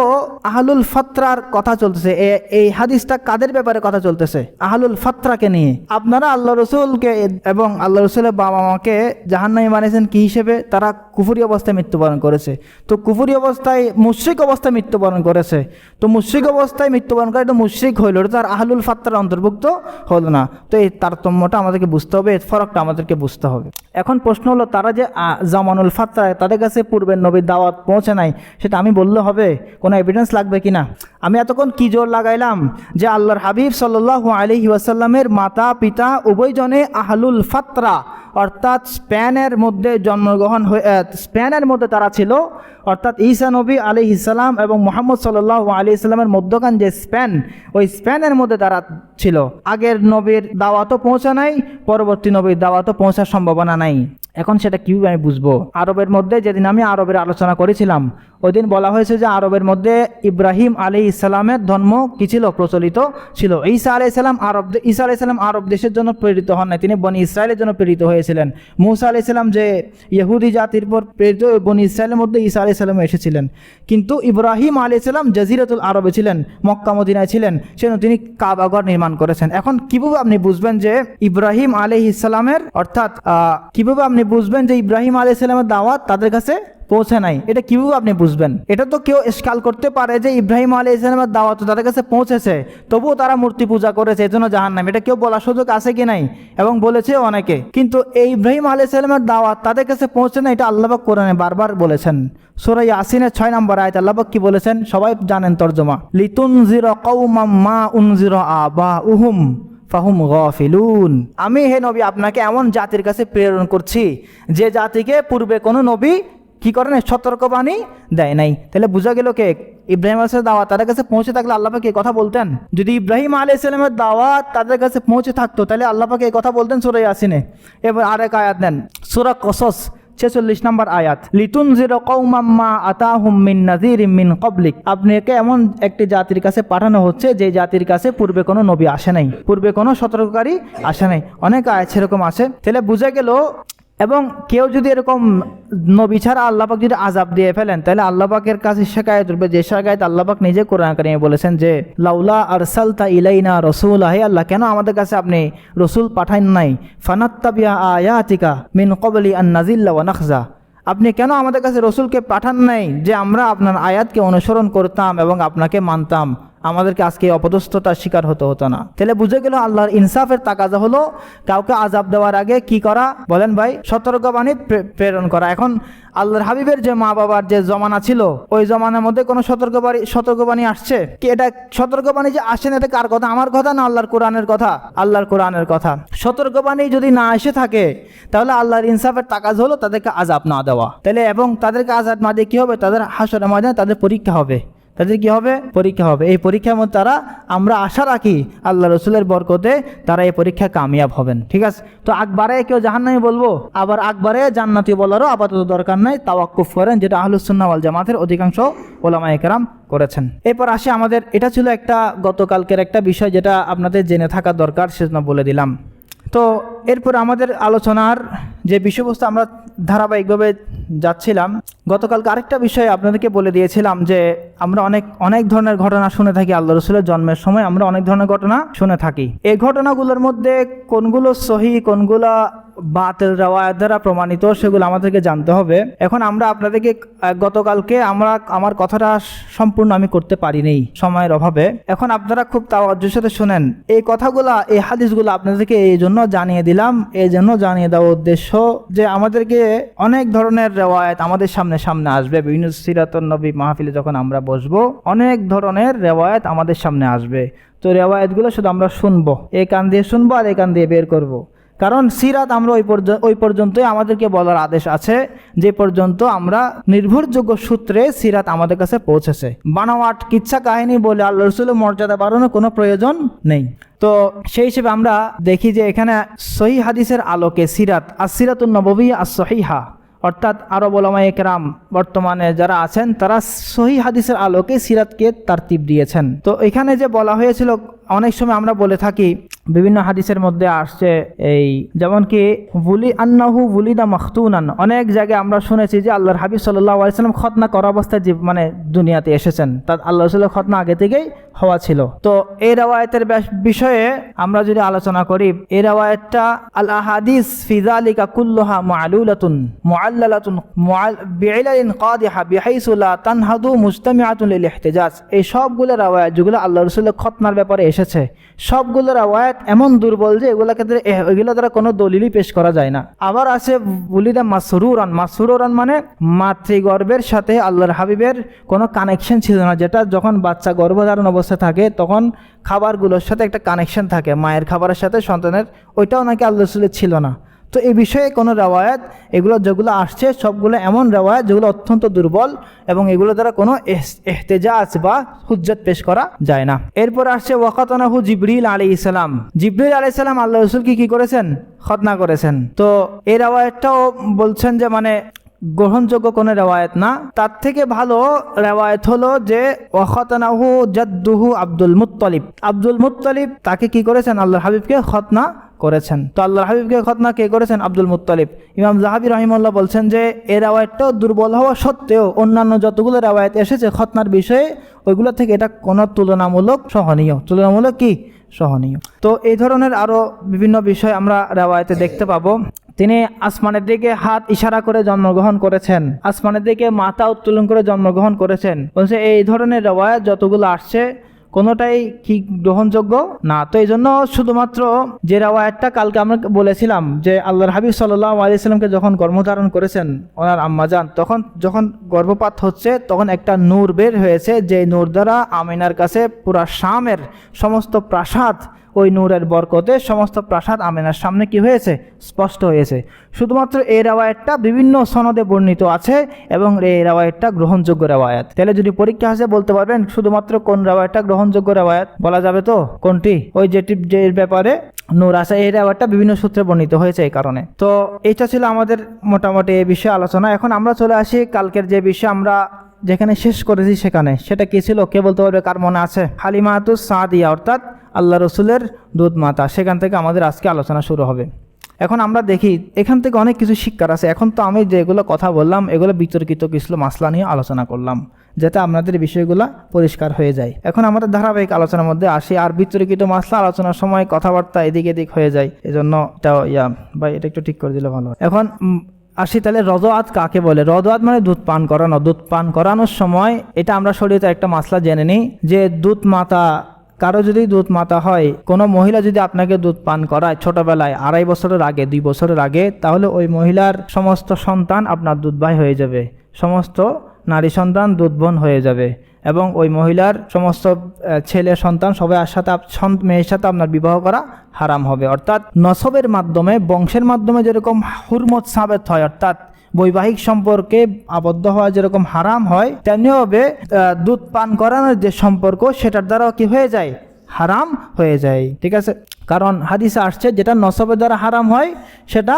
আহলুল ফাত্রার কথা চলতেছে, এই হাদিসটা কাদের ব্যাপারে কথা চলতেছে, আহলুল ফাত্রাকে নিয়ে। আপনারা আল্লাহ রসুলকে এবং আল্লাহ রসুলের বাবা মাকে জাহান্নামী বানিয়েছেন কি হিসেবে, তারা কুফরি অবস্থায় মৃত্যুবরণ করেছে। তো কুফরি অবস্থায় মুশরিক অবস্থায় মৃত্যুবরণ করেছে, তো মুশরিক অবস্থায় মৃত্যুবরণ করে তো মুশরিক হইল, তার আহলুল ফাত্রার অন্তর্ভুক্ত হলো না। তো এই তারতম্যটা আমাদেরকে বুঝতে হবে, এই ফরকটা আমাদেরকে বুঝতে হবে। এখন প্রশ্ন হলো তারা যে জামানুল ফাত্রা, তাদের কাছে পূর্বের নবীর দাওয়াত পৌঁছে নাই, সেটা আমি বললে হবে, কোনো এভিডেন্স লাগবে কিনা? আমি এতক্ষণ কি জোর লাগাইলাম যে আল্লাহর হাবিব সাল্লাল্লাহু আলাইহি ওয়াসাল্লামের মাতা পিতা উভয়জনে আহলুল ফাত্রা, অর্থাৎ স্পেনের মধ্যে জন্মগ্রহণ হয়ে স্পেনের মধ্যে তারা ছিল, অর্থাৎ ঈসা নবী আলাইহিস সালাম এবং মুহাম্মদ সাল্লাল্লাহু আলাইহি সাল্লামের মধ্যখান যে স্পেন, ওই স্পেনের মধ্যে তারা ছিল। আগের নবীর দাওয়াতও পৌঁছা নাই, পরবর্তী নবীর দাওয়াতও পৌঁছার সম্ভাবনা নাই। এখন সেটা কীভাবে আমি বুঝবো? আরবের মধ্যে যেদিন আমি আরবের আলোচনা করেছিলাম ওই দিন বলা হয়েছে যে আরবের মধ্যে ইব্রাহিম আলাইহিস সালামের ধর্ম কি ছিল, প্রচলিত ছিল। ঈসা আলাইহিস সালাম আরব দেশের জন্য প্রেরিত হন নাই, তিনি বনি ইসরায়েলের জন্য প্রেরিত হয়েছিলেন। মূসা আলাইহিস সালাম যে ইহুদি জাতির পর প্রেরিত, বনি ইসরায়েলের মধ্যে ঈসা আলাইহিস সালাম এসেছিলেন। কিন্তু ইব্রাহিম আলাইহিস সালাম জাজিরাতুল আরবে ছিলেন, মক্কা মদিনায় ছিলেন, সেজন্য তিনি কাবাঘর নির্মাণ করেছেন। এখন কিভাবে আপনি বুঝবেন যে ইব্রাহিম আলাইহিস সালামের, অর্থাৎ কিভাবে আপনি বুঝবেন যে ইব্রাহিম আলাইহিস সালামের দাওয়াত তাদের কাছে পৌঁছে নাই? এটা কিভাবে আপনি বুঝবেন? এটা তো কেউ ইশকাল করতে পারে যে ইব্রাহিম আলাইহিস সালামের দাওয়াত তাদের কাছে পৌঁছেছে, তবুও তারা মূর্তি পূজা করেছে, এজন্য জাহান্নামী। এটা কেউ বলার সুযোগ আছে কি নাই? এবং বলেছে অনেকে। কিন্তু এই ইব্রাহিম আলাইহিস সালামের দাওয়াত তাদের কাছে পৌঁছে না, এটা আল্লাহ পাক কোরআনে বারবার বলেছেন। সূরা ইয়াসিনের 6 নম্বর আয়াত আল্লাহ পাক কি বলেছেন সবাই জানেন তরজমা, লিতুনজিরা কওমাম মা উনজিরা আবাউহুম ফাহুম গাফিলুন। আমি হে নবী আপনাকে এমন জাতির কাছে প্রেরণ করছি যে জাতিকে পূর্বে কোনো নবী কি করে নাই, সতর্কবাণী দেয় নাই। তাহলে বোঝা গেল কে ইব্রাহিম আলাইহিস সালামের দাওয়াত তাদের কাছে পৌঁছে থাকলে আল্লাহ পাক এই কথা বলতেন? যদি ইব্রাহিম আলাইহিস সালামের দাওয়াত তাদের কাছে পৌঁছে থাকতো তাহলে আল্লাহ পাক এই কথা বলতেন সূরা ইয়াসিনে। এবার আরেক আয়াত নেন, সূরা কসস 46 নম্বর আয়াত, লিতুনজিরা কওমাম মা আতাহুম মিন নাযিরিম মিন ক্বাবলিক। আপনাকে এমন একটি জাতির কাছে পাঠানো হচ্ছে যে জাতির কাছে পূর্বে কোনো নবী আসে নাই, পূর্বে কোনো সতর্ককারী আসে নাই। অনেক আয়াত সেরকম আছে। তাহলে বুঝা গেল, এবং কেউ যদি এরকম নবী ছাড়া আল্লাহ পাক যদি আযাব দিয়ে ফেলেন তাহলে আল্লাহ পাকের কাছে শিকায়ত করবে, যে শিকায়ত আল্লাহ পাক নিজে কোরআন কারিমে বলেছেন যে লাউলা আরসালতা ইলাইনা রাসূলা, হে আল্লাহ কেন আমাদের কাছে আপনি রসুল পাঠান নাই, ফানাত্তাবিয়া আয়াতিকা মিন ক্বাবলি আন নাযিল্লা ওয়া নাখজা, আপনি কেন আমাদের কাছে রসুলকে পাঠান নাই যে আমরা আপনার আয়াতকে অনুসরণ করতাম এবং আপনাকে মানতাম, আমাদেরকে আজকে অপদস্থতার শিকার হতো না। তাহলে বুঝে গেল আল্লাহর ইনসাফের তাকাজা হলো কাউকে আযাব দেওয়ার আগে কি করা বলেন ভাই, সতর্কবাণী প্রেরণ করা। এখন আল্লাহর হাবিবের যে মা বাবার যে জমানা ছিল ওই জমানার মধ্যে কোনো সতর্কবাণী আসছে কি? এটা সতর্কবাণী যে আসে না এটা কার কথা? আমার কথা না আল্লাহর কোরআনের কথা? আল্লাহর কোরআনের কথা। সতর্কবাণী যদি না এসে থাকে তাহলে আল্লাহর ইনসাফের তাকাজ হলো তাদেরকে আযাব না দেওয়া। তাহলে এবং তাদেরকে আযাব না দিয়ে কি হবে, তাদের হাসরের ময়দানে তাদের পরীক্ষা হবে, তাদের কি হবে, পরীক্ষা হবে। এই পরীক্ষার মধ্যে তারা, আমরা আশা রাখি আল্লাহ রসুলের বরকতে তারা এই পরীক্ষা কামিয়াব হবেন। ঠিক আছে? তো আকবারে কেউ জাহান্নামী বলবো, আবার আকবারে জান্নাতি বলারও আপাতত দরকার নাই, তাওয়াক্কুফ করেন, যেটা আহলুস সুন্নাহ ওয়াল জামাতের অধিকাংশ উলামায়ে কেরাম করেছেন। এরপর আসে আমাদের, এটা ছিল একটা গতকালকের একটা বিষয় যেটা আপনাদের জেনে থাকা দরকার, সেজন্য বলে দিলাম। তো এরপর আমাদের আলোচনার যে বিষয়বস্তু আমরা ধারাবাহিকভাবে যাচ্ছিলাম, গতকালকে আরেকটা বিষয় আপনাদেরকে বলে দিয়েছিলাম যে আমরা অনেক ধরনের ঘটনা শুনে থাকি। আল্লাহ রসুলের জন্মের সময় আমরা অনেক ধরনের ঘটনা শুনে থাকি। এই ঘটনাগুলোর মধ্যে কোনগুলো সহি কোনগুলো বাতিল রেওয়ায়াত দ্বারা প্রমাণিত, সেগুলো আমাদেরকে জানতে হবে। এখন আমরা আপনাদেরকে গতকালকে আমার কথাটা সম্পূর্ণ আমি করতে পারিনি সময়ের অভাবে। এখন আপনারা খুব তাওয়াজ্জুর সাথে শুনেন, এই কথাগুলা, এই হাদিসগুলো আপনাদেরকে এই জন্য জানিয়ে দিলাম, এই জন্য জানিয়ে দেওয়ার উদ্দেশ্য যে আমাদেরকে অনেক ধরনের রেওয়ায়াত আমাদের সামনে আসবে। বিভিন্ন সিরাতুন নবী মাহফিলে যখন আমরা বসবো, অনেক ধরনের রেওয়ায়াত আমাদের সামনে আসবে। তো রেওয়ায়াতগুলো শুধু আমরা শুনবো, এই কান দিয়ে শুনবো আর এই কান দিয়ে বের করব। কারণ সিরাত আমরা ওই পর্যন্তই আমাদেরকে বলার আদেশ আছে যে পর্যন্ত আমরা নির্ভরযোগ্য সূত্রে সিরাত আমাদের কাছে পৌঁছেছে। বানাওয়াট কিচ্ছা কাহিনী বলে আল্লাহ রাসূলের মর্যাদা বাড়ানোর কোনো প্রয়োজন নেই। তো সেই হিসেবে আমরা দেখি যে এখানে সহিহ হাদিসের আলোকে সিরাত, আস-সিরাতুন নববী আস-সহিহা, অর্থাৎ আরব উলামায়ে কেরাম বর্তমানে যারা আছেন তারা সহিহ হাদিসের আলোকে সিরাতকে তারতিব দিয়েছেন। তো এখানে যে বলা হয়েছিল, অনেক সময় আমরা বলে থাকি, বিভিন্ন হাদিসের মধ্যে আসছে এই যেমন কি আন্নাহু ওয়ালিদা মাখতুনান, অনেক জায়গায় আমরা শুনেছি যে আল্লাহর হাবিব সাল্লাল্লাহু আলাইহি সাল্লাম খতনা করা অবস্থায় মানে দুনিয়াতে এসেছেন, তার আল্লাহ রাসূলের খতনা আগে থেকেই হওয়া ছিল। তো এই রাওয়ায়াতের বিষয়ে আমরা যদি আলোচনা করি, এই রাওয়ায়াতটা আল আহাদিস ফি যালিকা কুল্লুহা মুআলুলাতুন মুআল্লালাতুন বিইলালিন কাদিহা বিহাইসু লা তানহাদু মুজতামিআতুন লিল ইহতিজাজ, এই সবগুলো রাওয়ায়াত যেগুলো আল্লাহ রাসূলের খতনার ব্যাপারে এসেছে, সবগুলো রাওয়ায়াত এমন দুর্বল যে এগুলো দ্বারা কোনো দলিলই পেশ করা যায় না। আবার আছে ওয়ালিদা মাসরুরান মানে মাতৃগর্ভের সাথে আল্লাহর হাবিবের কোনো কানেকশন ছিল না, যেটা যখন বাচ্চা গর্ভধারণ অবস্থা থাকে তখন খাবারগুলোর সাথে একটা কানেকশন থাকে, মায়ের খাবারের সাথে সন্তানের, ওইটাও নাকি আল্লাহ রাসূলের ছিল না। তো এই বিষয়ে কোনো রাওয়ায়াত এগুলো যেগুলো আসছে সবগুলো এমন রাওয়ায়াত যেগুলো অত্যন্ত দুর্বল এবং এগুলো দ্বারা কোনো ইহতিজাজ বা হুজ্জত পেশ করা যায় না। এরপর আসছে ওয়াকাতানাহু জিবরিল আলাইহিস সালাম, জিবরিল আলাইহিস সালাম আল্লাহ রাসূলকে কি করেছেন? খতনা করেছেন। তো এই রাওয়ায়াতটাও বলছেন যে মানে গ্রহণযোগ্য কোনো রেওয়ায়াত না। তার থেকে ভালো রেওয়ায়াত হলো যে ওয়াখাতানাহু জাদ্দুহু আব্দুল মুত্তালিব তাকে কি করেছেন? আল্লাহর হাবিবকে খতনা করেছেন। তো আল্লাহর হাবিবকে খতনা কে করেছেন? Abdul Muttalib. ইমাম যাহাবী রাহিমাহুল্লাহ বলছেন যে এই রেওয়ায়াতটাও দুর্বল হওয়া সত্ত্বেও অন্যান্য যতগুলো রেওয়ায়াত এসেছে খতনার বিষয়ে, ওইগুলো থেকে এটা কোনো তুলনামূলক সহনীয়। তো এই ধরনের আরো বিভিন্ন বিষয় আমরা রেওয়ায়াতে দেখতে পাবো। তিনি আসমানের দিকে হাত ইশারা করে জন্মগ্রহণ করেছেন, আসমানের দিকে মাথা উত্তোলন করে জন্মগ্রহণ করেছেন। বলছে এই ধরনের রেওয়ায়াত যতগুলো আসছে কোনোটাই কি গ্রহণযোগ্য না। তো এই জন্য শুধুমাত্র যে রেওয়ায়াতটা কালকে আমরা বলেছিলাম যে আল্লাহর হাবিব সাল্লাল্লাহু আলাইহি সাল্লামকে যখন গর্ভধারণ করেছেন ওনার আম্মাজান, তখন যখন গর্ভপাত হচ্ছে তখন একটা নূর বের হয়েছে, যে নূর দ্বারা আমিনার কাছে পুরা শামের সমস্ত প্রাসাদ, ওই নূরের বরকতে সমস্ত প্রাসাদ আমিনার সামনে কি হয়েছে? স্পষ্ট হয়েছে। শুধুমাত্র এই রেওয়ায়াতটা বিভিন্ন সনদে বর্ণিত আছে এবং এই রেওয়ায়াতটা গ্রহণযোগ্য রেওয়ায়াত। তাহলে যদি পরীক্ষা আসে বলতে পারবেন শুধুমাত্র কোন রেওয়ায়াতটা গ্রহণযোগ্য রেওয়ায়াত? বলা যাবে তো কোনটি? ওই যে ব্যাপারে নূর আছে, এই রেওয়ায়াতটা বিভিন্ন সূত্রে বর্ণিত হয়েছে এই কারণে। তো এটা ছিল আমাদের মোটামুটি এই বিষয়ে আলোচনা। এখন আমরা চলে আসি কালকের যে বিষয় আমরা যেখানে শেষ করেছি সেখানে, সেটা কি ছিল? কে বলতে পারবে? কার মনে আছে? হালিমাতুস সাদিয়া, অর্থাৎ আল্লাহ রসুলের দুধ মাতা, সেখান থেকে আমাদের আজকে আলোচনা শুরু হবে। এখন আমরা দেখি এখান থেকে অনেক কিছু শিক্ষার আছে। এখন তো আমি যেগুলো কথা বললাম এগুলো বিতর্কিত কিছু মাসলা নিয়ে আলোচনা করলাম, যাতে আপনাদের বিষয়গুলো পরিষ্কার হয়ে যায়। এখন আমাদের ধারাবাহিক আলোচনার মধ্যে আসি। আর বিতর্কিত মাসলা আলোচনার সময় কথাবার্তা এদিক এদিক হয়ে যায়, এজন্য এটা একটু ঠিক করে দিলে ভালো হয়। এখন আসি তাহলে রদোয়াত কাকে বলে? রদোয়াত মানে দুধ পান করানো। দুধ পান করানোর সময় এটা আমরা শরীয়তে একটা মাসলা জেনে নিই যে দুধ মাতা, কারো যদি দুধ মাতা হয়, কোনো মহিলা যদি আপনাকে দুধ পান করায় ছোটবেলায় 2.5 বছরের আগে, 2 বছরের আগে, তাহলে ওই মহিলার সমস্ত সন্তান আপনার দুধ ভাই হয়ে যাবে, সমস্ত নারী সন্তান দুধবোন হয়ে যাবে এবং ওই মহিলার সমস্ত ছেলে সন্তান সবাই মেয়ের সাথে আপনার বিবাহ করা হারাম হবে। অর্থাৎ নসবের মাধ্যমে, বংশের মাধ্যমে যেরকম হুরমত সাবেত হয়, অর্থাৎ বৈবাহিক সম্পর্কে আবদ্ধ হওয়া যেরকম হারাম হয়, তেমনিভাবে দুধ পান করানোর যে সম্পর্ক সেটার দ্বারাও কি হয়ে যায়? হারাম হয়ে যায়। ঠিক আছে, কারণ হাদিসে আসছে যেটা নসবের দ্বারা হারাম হয় সেটা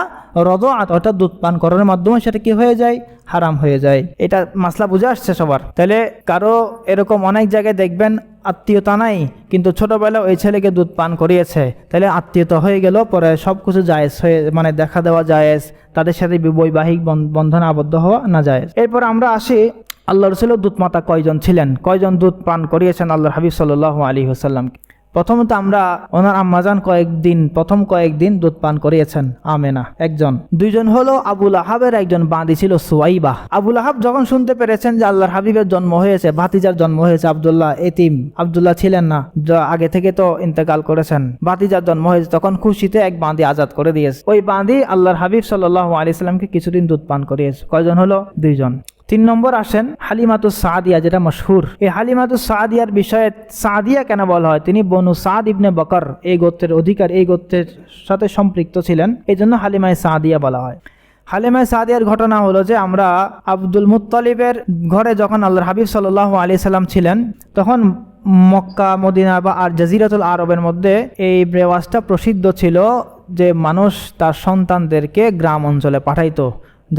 রদোয়াত অর্থাৎ দুধ পান করানোর মাধ্যমে সেটা কি হয়ে যায়? হারাম হয়ে যায়। এটা মাসলা বুঝে আসছে সবার? তাহলে কারো এরকম অনেক জায়গায় দেখবেন আত্মীয়তা নাই, কিন্তু ছোটবেলা ওই ছেলেকে দুধ পান করিয়েছে, তাহলে আত্মীয়তা হয়ে গেল, পরে সব কিছু জায়েজ হয়ে, মানে দেখা দেওয়া জায়েজ, তাদের সাথে বৈবাহিক বন্ধনে আবদ্ধ হওয়া না জায়েজ। এরপর আমরা আসি আল্লাহ রসুলের দুধ মাতা কয়জন ছিলেন, কয়জন দুধ পান করিয়েছেন আল্লাহর হাবিব সাল্লাল্লাহু আলাইহি ওয়াসাল্লাম। প্রথমত আমরা ওনার আম্মাজান প্রথম কয়েকদিন দুধ পান করিয়েছেন আমেনা একজন। দুইজন হলো আবুল আহাবের একজন বাঁধি ছিল সুয়াইবা। আবুল আহাব যখন শুনতে পেরেছেন যে আল্লাহর হাবিবের জন্ম হয়েছে, ভাতিজার জন্ম হয়েছে, আব্দুল্লাহ এতিম, আব্দুল্লাহ ছিলেন না, আগে থেকে তো ইন্তেকাল করেছেন, ভাতিজার জন্ম হয়েছে, তখন খুশিতে এক বাঁধি আজাদ করে দিয়েছে। ওই বাঁধি আল্লাহর হাবিব সাল্লাল্লাহু আলাইহি সাল্লামকে কিছুদিন দুধ পান করিয়েছে। কয়জন হলো? দুইজন। 3 নম্বর আসেন হালিমাতুস সাদিয়া, যেটা মশহুর। এই হালিমাতুস সাদিয়ার বিষয়ে সাদিয়া কেন বলা হয়? তিনি বনু সাদ ইবনে বকর এই গোত্রের অধিকার, এই গোত্রের সাথে সম্পৃক্ত ছিলেন, এই জন্য হালিমায়ে সাদিয়া বলা হয়। হালিমায়ে সাদিয়ার ঘটনা হলো যে আমরা আব্দুল মুত্তালিবের ঘরে যখন আল্লাহর হাবিব সাল্লাল্লাহু আলাইহি সাল্লাম ছিলেন, তখন মক্কা মদিনা বা আর জাজিরাতুল আরবের মধ্যে এই রেওয়াজটা প্রসিদ্ধ ছিল যে মানুষ তার সন্তানদেরকে গ্রাম অঞ্চলে পাঠাইতো।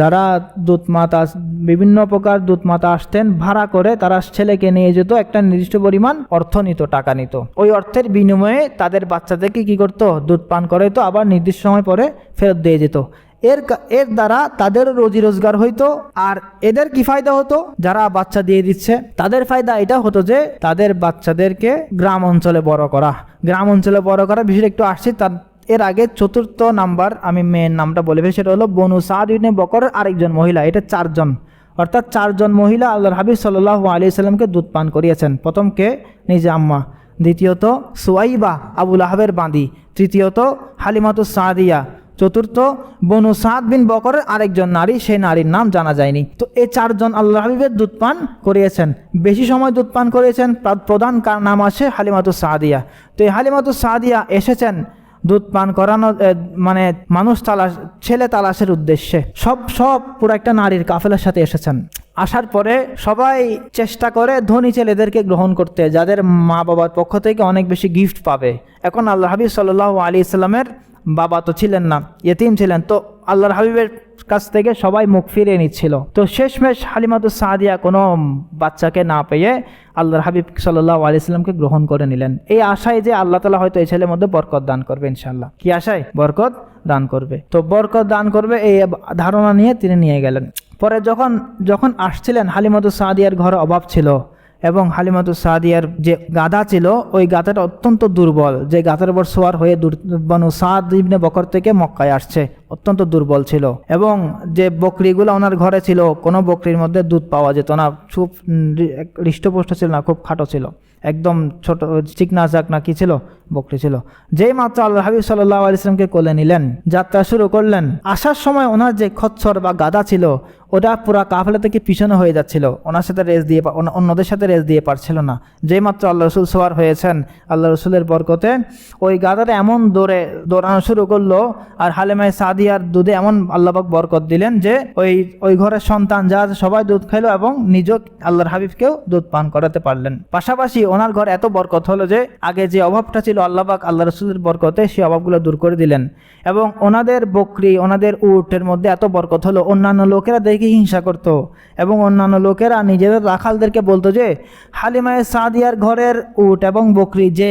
যারা দুধমাতা, বিভিন্ন প্রকার দুধমাতা আসতেন ভাড়া করে, তারা ছেলেকে নিয়ে যেত, একটা নির্দিষ্ট পরিমাণ অর্থ নিত, টাকা নিত। ওই অর্থের বিনিময়ে তাদের বাচ্চাদেরকে কি করতো? দুধ পান করাইতো, আবার নির্দিষ্ট সময় পরে ফেরত দিয়ে যেত। এর দ্বারা তাদের রোজি রোজগার হইতো। আর এদের কি ফায়দা হতো? যারা বাচ্চা দিয়ে দিচ্ছে তাদের ফায়দা এটা হতো যে তাদের বাচ্চাদেরকে গ্রাম অঞ্চলে বড় করা। গ্রাম অঞ্চলে বড় করা বিষয়টা একটু আসছে। এর আগে 4th নাম্বার আমি মেয়ের নামটা বলে ফেলি, সেটা হলো বনু সাদ ইবনে বকর আরেকজন মহিলা। এটা 4 জন, অর্থাৎ 4 জন মহিলা আল্লাহর হাবিব সাল্লাল্লাহু আলাইহি সাল্লামকে দুধ পান করিয়েছেন। প্রথম কে? নিজে আম্মা। দ্বিতীয়ত সুয়াইবা আবুল আহাবের বাঁধি। তৃতীয়ত হালিমাতুস সাদিয়া। চতুর্থ বনু সাদ বিন বকরের আরেকজন নারী, সেই নারীর নাম জানা যায়নি। তো এই 4 জন আল্লাহর হাবিবের দুধ পান করিয়েছেন, বেশি সময় দুধ পান করিয়েছেন। প্রধান নাম আছে হালিমাতুস সাদিয়া। তো এই হালিমাতুস সাদিয়া এসেছেন দুধ পান করানো, মানে মানুষ ছেলে তালাশের উদ্দেশ্যে। সব পুরো একটা নারীর কাফেলার সাথে এসেছেন। আসার পরে সবাই চেষ্টা করে ধনী ছেলেদেরকে গ্রহণ করতে, যাদের মা বাবার পক্ষ থেকে অনেক বেশি গিফট পাবে। এখন আল্লাহ হাবিব সাল্লাল্লাহু আলাইহি সাল্লামের বাবা তো ছিলেন না, ইয়েতিম ছিলেন, তো আল্লাহর হাবিবের কাছ থেকে সবাই মুখ ফিরিয়ে নিচ্ছিল। তো শেষমেশ হালিমাতুস সাদিয়া কোনো বাচ্চাকে না পেয়ে আল্লাহর হাবিব সাল্লাল্লাহু আলাইহি সাল্লামকে গ্রহণ করে নিলেন, এই আশায় যে আল্লাহ তাআলা হয়তো এই ছেলের মধ্যে বরকত দান করবে ইনশাআল্লাহ। কি আশায়? বরকত দান করবে। তো বরকত দান করবে এই ধারণা নিয়ে তিনি নিয়ে গেলেন। পরে যখন আসছিলেন, হালিমাতুস সাদিয়ার ঘরে অভাব ছিল এবং হালিমাতুস সাদিয়ার যে গাধা ছিল, ওই গাধাটা অত্যন্ত দুর্বল, যে গাধার উপর সোয়ার হয়ে বনু সাদ ইবনে বকর থেকে মক্কায় আসছে, অত্যন্ত দুর্বল ছিল। এবং যে বকরিগুলো ওনার ঘরে ছিল, কোনো বকরির মধ্যে দুধ পাওয়া যেত না, খুব হৃষ্টপুষ্ট ছিল না, খুব খাটো ছিল, একদম ছোট চিকনা চাকনা কি ছিল? বকরি ছিল। যেই মাত্র আল্লাহ হাবিব সাল্লাল্লাহু আলাইহি সাল্লামকে কোলে নিলেন, যাত্রা শুরু করলেন, আসার সময় ওনার যে খচ্চর বা গাধা ছিল, ওটা পুরা কাফেলা থেকে পিছনে হয়ে যাচ্ছিল, ওনার সাথে অন্যদের সাথে রেস দিয়ে পারছিল না। যেই মাত্র আল্লাহ রসুল সওয়ার হয়েছেন, আল্লাহ রসুলের বরকতে ওই গাধাটা এমন দৌড়ানো শুরু করলো, আর হালিমায়ে সাদিয়ার দুধে এমন আল্লাহ পাক বরকত দিলেন যে ওই ঘরের সন্তান যা সবাই দুধ খাইলো এবং নিজেও আল্লাহর হাবিবকেও দুধ পান করাতে পারলেন। পাশাপাশি ওনার ঘরে এত বরকত হলো যে আগে যে অভাবটা ছিল, আল্লাহ পাক আল্লাহ রসুলের বরকতে সেই অভাবগুলো দূর করে দিলেন। এবং ওনাদের বকরি, ওনাদের উটের মধ্যে এত বরকত হলো, অন্যান্য লোকেরা দেখে হিংসা করত এবং অন্যান্য লোকেরা নিজেদের রাখালদেরকে বলতো যে হালিমায়ে সাদিয়ার ঘরের উট এবং বকরি যে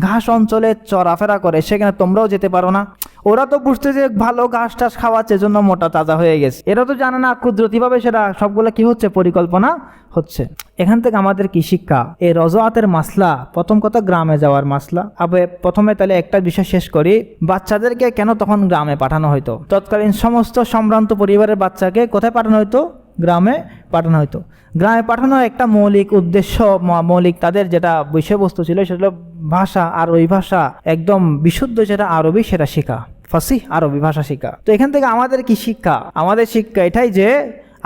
ঘাস অঞ্চলে চলাফেরা করে, সেখানে তোমরাও যেতে পারো না। ওরা তো বুঝতে যে ভালো ঘাস টাস খাওয়াচ্ছে, জন্য মোটা তাজা হয়ে গেছে। এরা তো জানে না কুদরতিভাবে সেটা সবগুলো কি হচ্ছে? পরিকল্পনা হচ্ছে। এখান থেকে আমাদের কি শিক্ষা? এই রজআতের মাসলা, প্রথম কথা গ্রামে যাওয়ার মাসলা। প্রথমে তাহলে একটা বিষয় শেষ করি, বাচ্চাদেরকে কেন তখন গ্রামে পাঠানো হতো? তৎকালীন সমস্ত সম্ভ্রান্ত পরিবারের বাচ্চাকে কোথায় পাঠানো হতো? গ্রামে পাঠানো হতো। গ্রামে পাঠানোর একটা মৌলিক উদ্দেশ্য, মৌলিক তাদের যেটা বিষয়বস্তু ছিল, সেটা হলো ভাষা, আর ওই ভাষা একদম বিশুদ্ধ যেটা আরবি, সেটা শেখা, ফাসিহ আরবি ভাষা শেখা। তো এখান থেকে আমাদের কি শিক্ষা? আমাদের শিক্ষা এটাই যে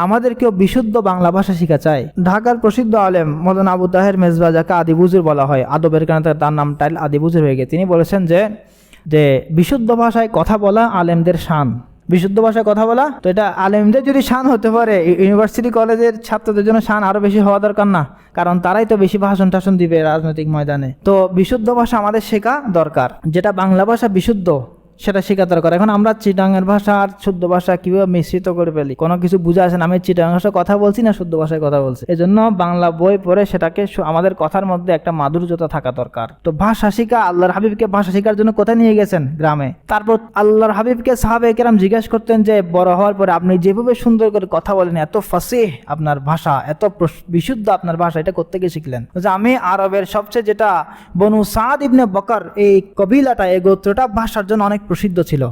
আমাদেরকেও বিশুদ্ধ বাংলা ভাষা শিখা চাই। ঢাকার প্রসিদ্ধ আলেম মৌলানা আবু তাহের মেজবা, যাকে আদি বুজুর বলা হয়, আদবের কারণে তার নামটা আদি বুজুর হয়ে গেছে, তিনি বলেছেন যে বিশুদ্ধ ভাষায় কথা বলা আলেমদের শান। বিশুদ্ধ ভাষায় কথা বলা, তো এটা আলেমদের যদি শান হতে পারে, ইউনিভার্সিটি কলেজের ছাত্রদের জন্য শান আরো বেশি হওয়া দরকার না? কারণ তারাই তো বেশি ভাষণ টাষণ দিবে রাজনৈতিক ময়দানে। তো বিশুদ্ধ ভাষা আমাদের শেখা দরকার। যেটা বাংলা ভাষা বিশুদ্ধ, সেটা শেখা দরকার। এখন আমরা চিটাঙের ভাষা আর শুদ্ধ ভাষা কিভাবে মিশ্রিত করে ফেলি, কোনো কিছু বুঝে আসে না, আমি চিটাং ভাষায় কথা বলছি না শুদ্ধ ভাষায় কথা বলছি। এই জন্য বাংলা বই পড়ে সেটাকে আমাদের কথার মধ্যে একটা মাধুর্যতা থাকা দরকার। তো ভাষা শিখা, আল্লাহর হাবিবকে ভাষা শেখার জন্য কোথায় নিয়ে গেছেন? গ্রামে। তারপর আল্লাহর হাবিবকে সাহাবে কেরাম জিজ্ঞেস করতেন যে বড় হওয়ার পরে আপনি যেভাবে সুন্দর করে কথা বলেন, এত ফাসিহ আপনার ভাষা, এত বিশুদ্ধ আপনার ভাষা, এটা কোত্থেকে শিখলেন? যে আমি আরবের সবচেয়ে যেটা বনু সাদ ইবনে বকর, এই কবিলাটা, এই গোত্রটা ভাষার জন্য অনেক প্রসিদ্ধ ছিল,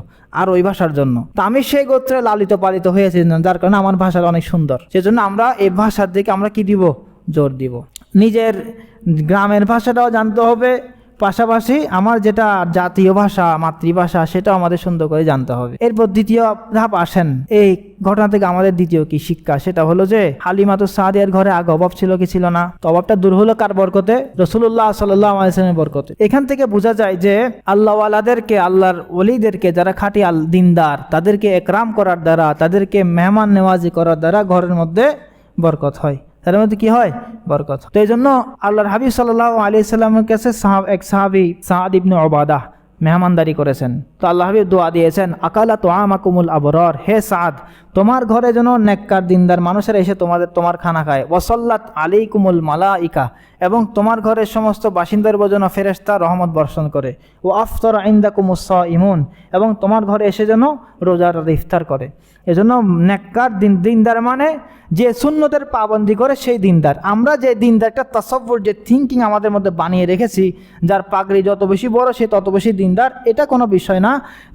আর ওই ভাষার জন্য। তো আমি সেই গোত্রে লালিত পালিত হয়েছি, যার কারণে আমার ভাষাটা অনেক সুন্দর। সেজন্য আমরা এই ভাষার দিকে আমরা কি দিব? জোর দিব। নিজের গ্রামের ভাষাটাও জানতে হবে, পাশাপাশি আমার যেটা জাতীয় ভাষা, মাতৃভাষা, সেটাও আমাদের সুন্দর করে জানতে হবে। এরপর দ্বিতীয় ধাপ আসেন। এই ঘটনা থেকে আমাদের দ্বিতীয় কি শিক্ষা? সেটা হলো যে হালিমাতুস সাদিয়ার ঘরে আগে অভাব ছিল কি ছিল না? তো অভাবটা দূর হলো কার বরকতে? রাসূলুল্লাহ সাল্লাল্লাহু আলাইহি ওয়াসাল্লামের বরকতে। এখান থেকে বোঝা যায় যে আল্লাহওয়ালাদেরকে, আল্লাহর ওলিদেরকে, যারা খাঁটি দিনদার, তাদেরকে একরাম করার দ্বারা, তাদেরকে মেহমান নেওয়াজি করার দ্বারা ঘরের মধ্যে বরকত হয়, তার মধ্যে কি হয়? বরকত। তো এই জন্য আল্লাহর হাবিব সাল্লাল্লাহু আলাইহি সাল্লামের কাছে এক সাহাবী সাদ ইবনে উবাদাহ মেহমানদারি করেছেন। তো আল্লাহ হাবিব দোয়া দিয়েছেন, আকালা তুআমাকুমুল আবরার, হে সাদ, তোমার ঘরে যেন নেককার দিনদার মানুষেরা এসে তোমার খানা খায়। ওয়াসাল্লাত আলাইকুমুল মালাইকা, এবং তোমার ঘরের সমস্ত বাসিন্দার যেন ফেরেশতা রহমত বর্ষণ করে। ও আফতার ইনদাকুমুস সাইমুন, এবং তোমার ঘরে এসে যেন রোজার ইফতার করে। এজন্য নেককার দিনদার মানে যে সুন্নতের পাবন্দি করে সেই দিনদার। আমরা যে দিনদার, একটা তাসাব্বুর, যে থিঙ্কিং আমাদের মধ্যে বানিয়ে রেখেছি, যার পাগড়ি যত বেশি বড় সে তত বেশি দিনদার, এটা কোনো বিষয় না।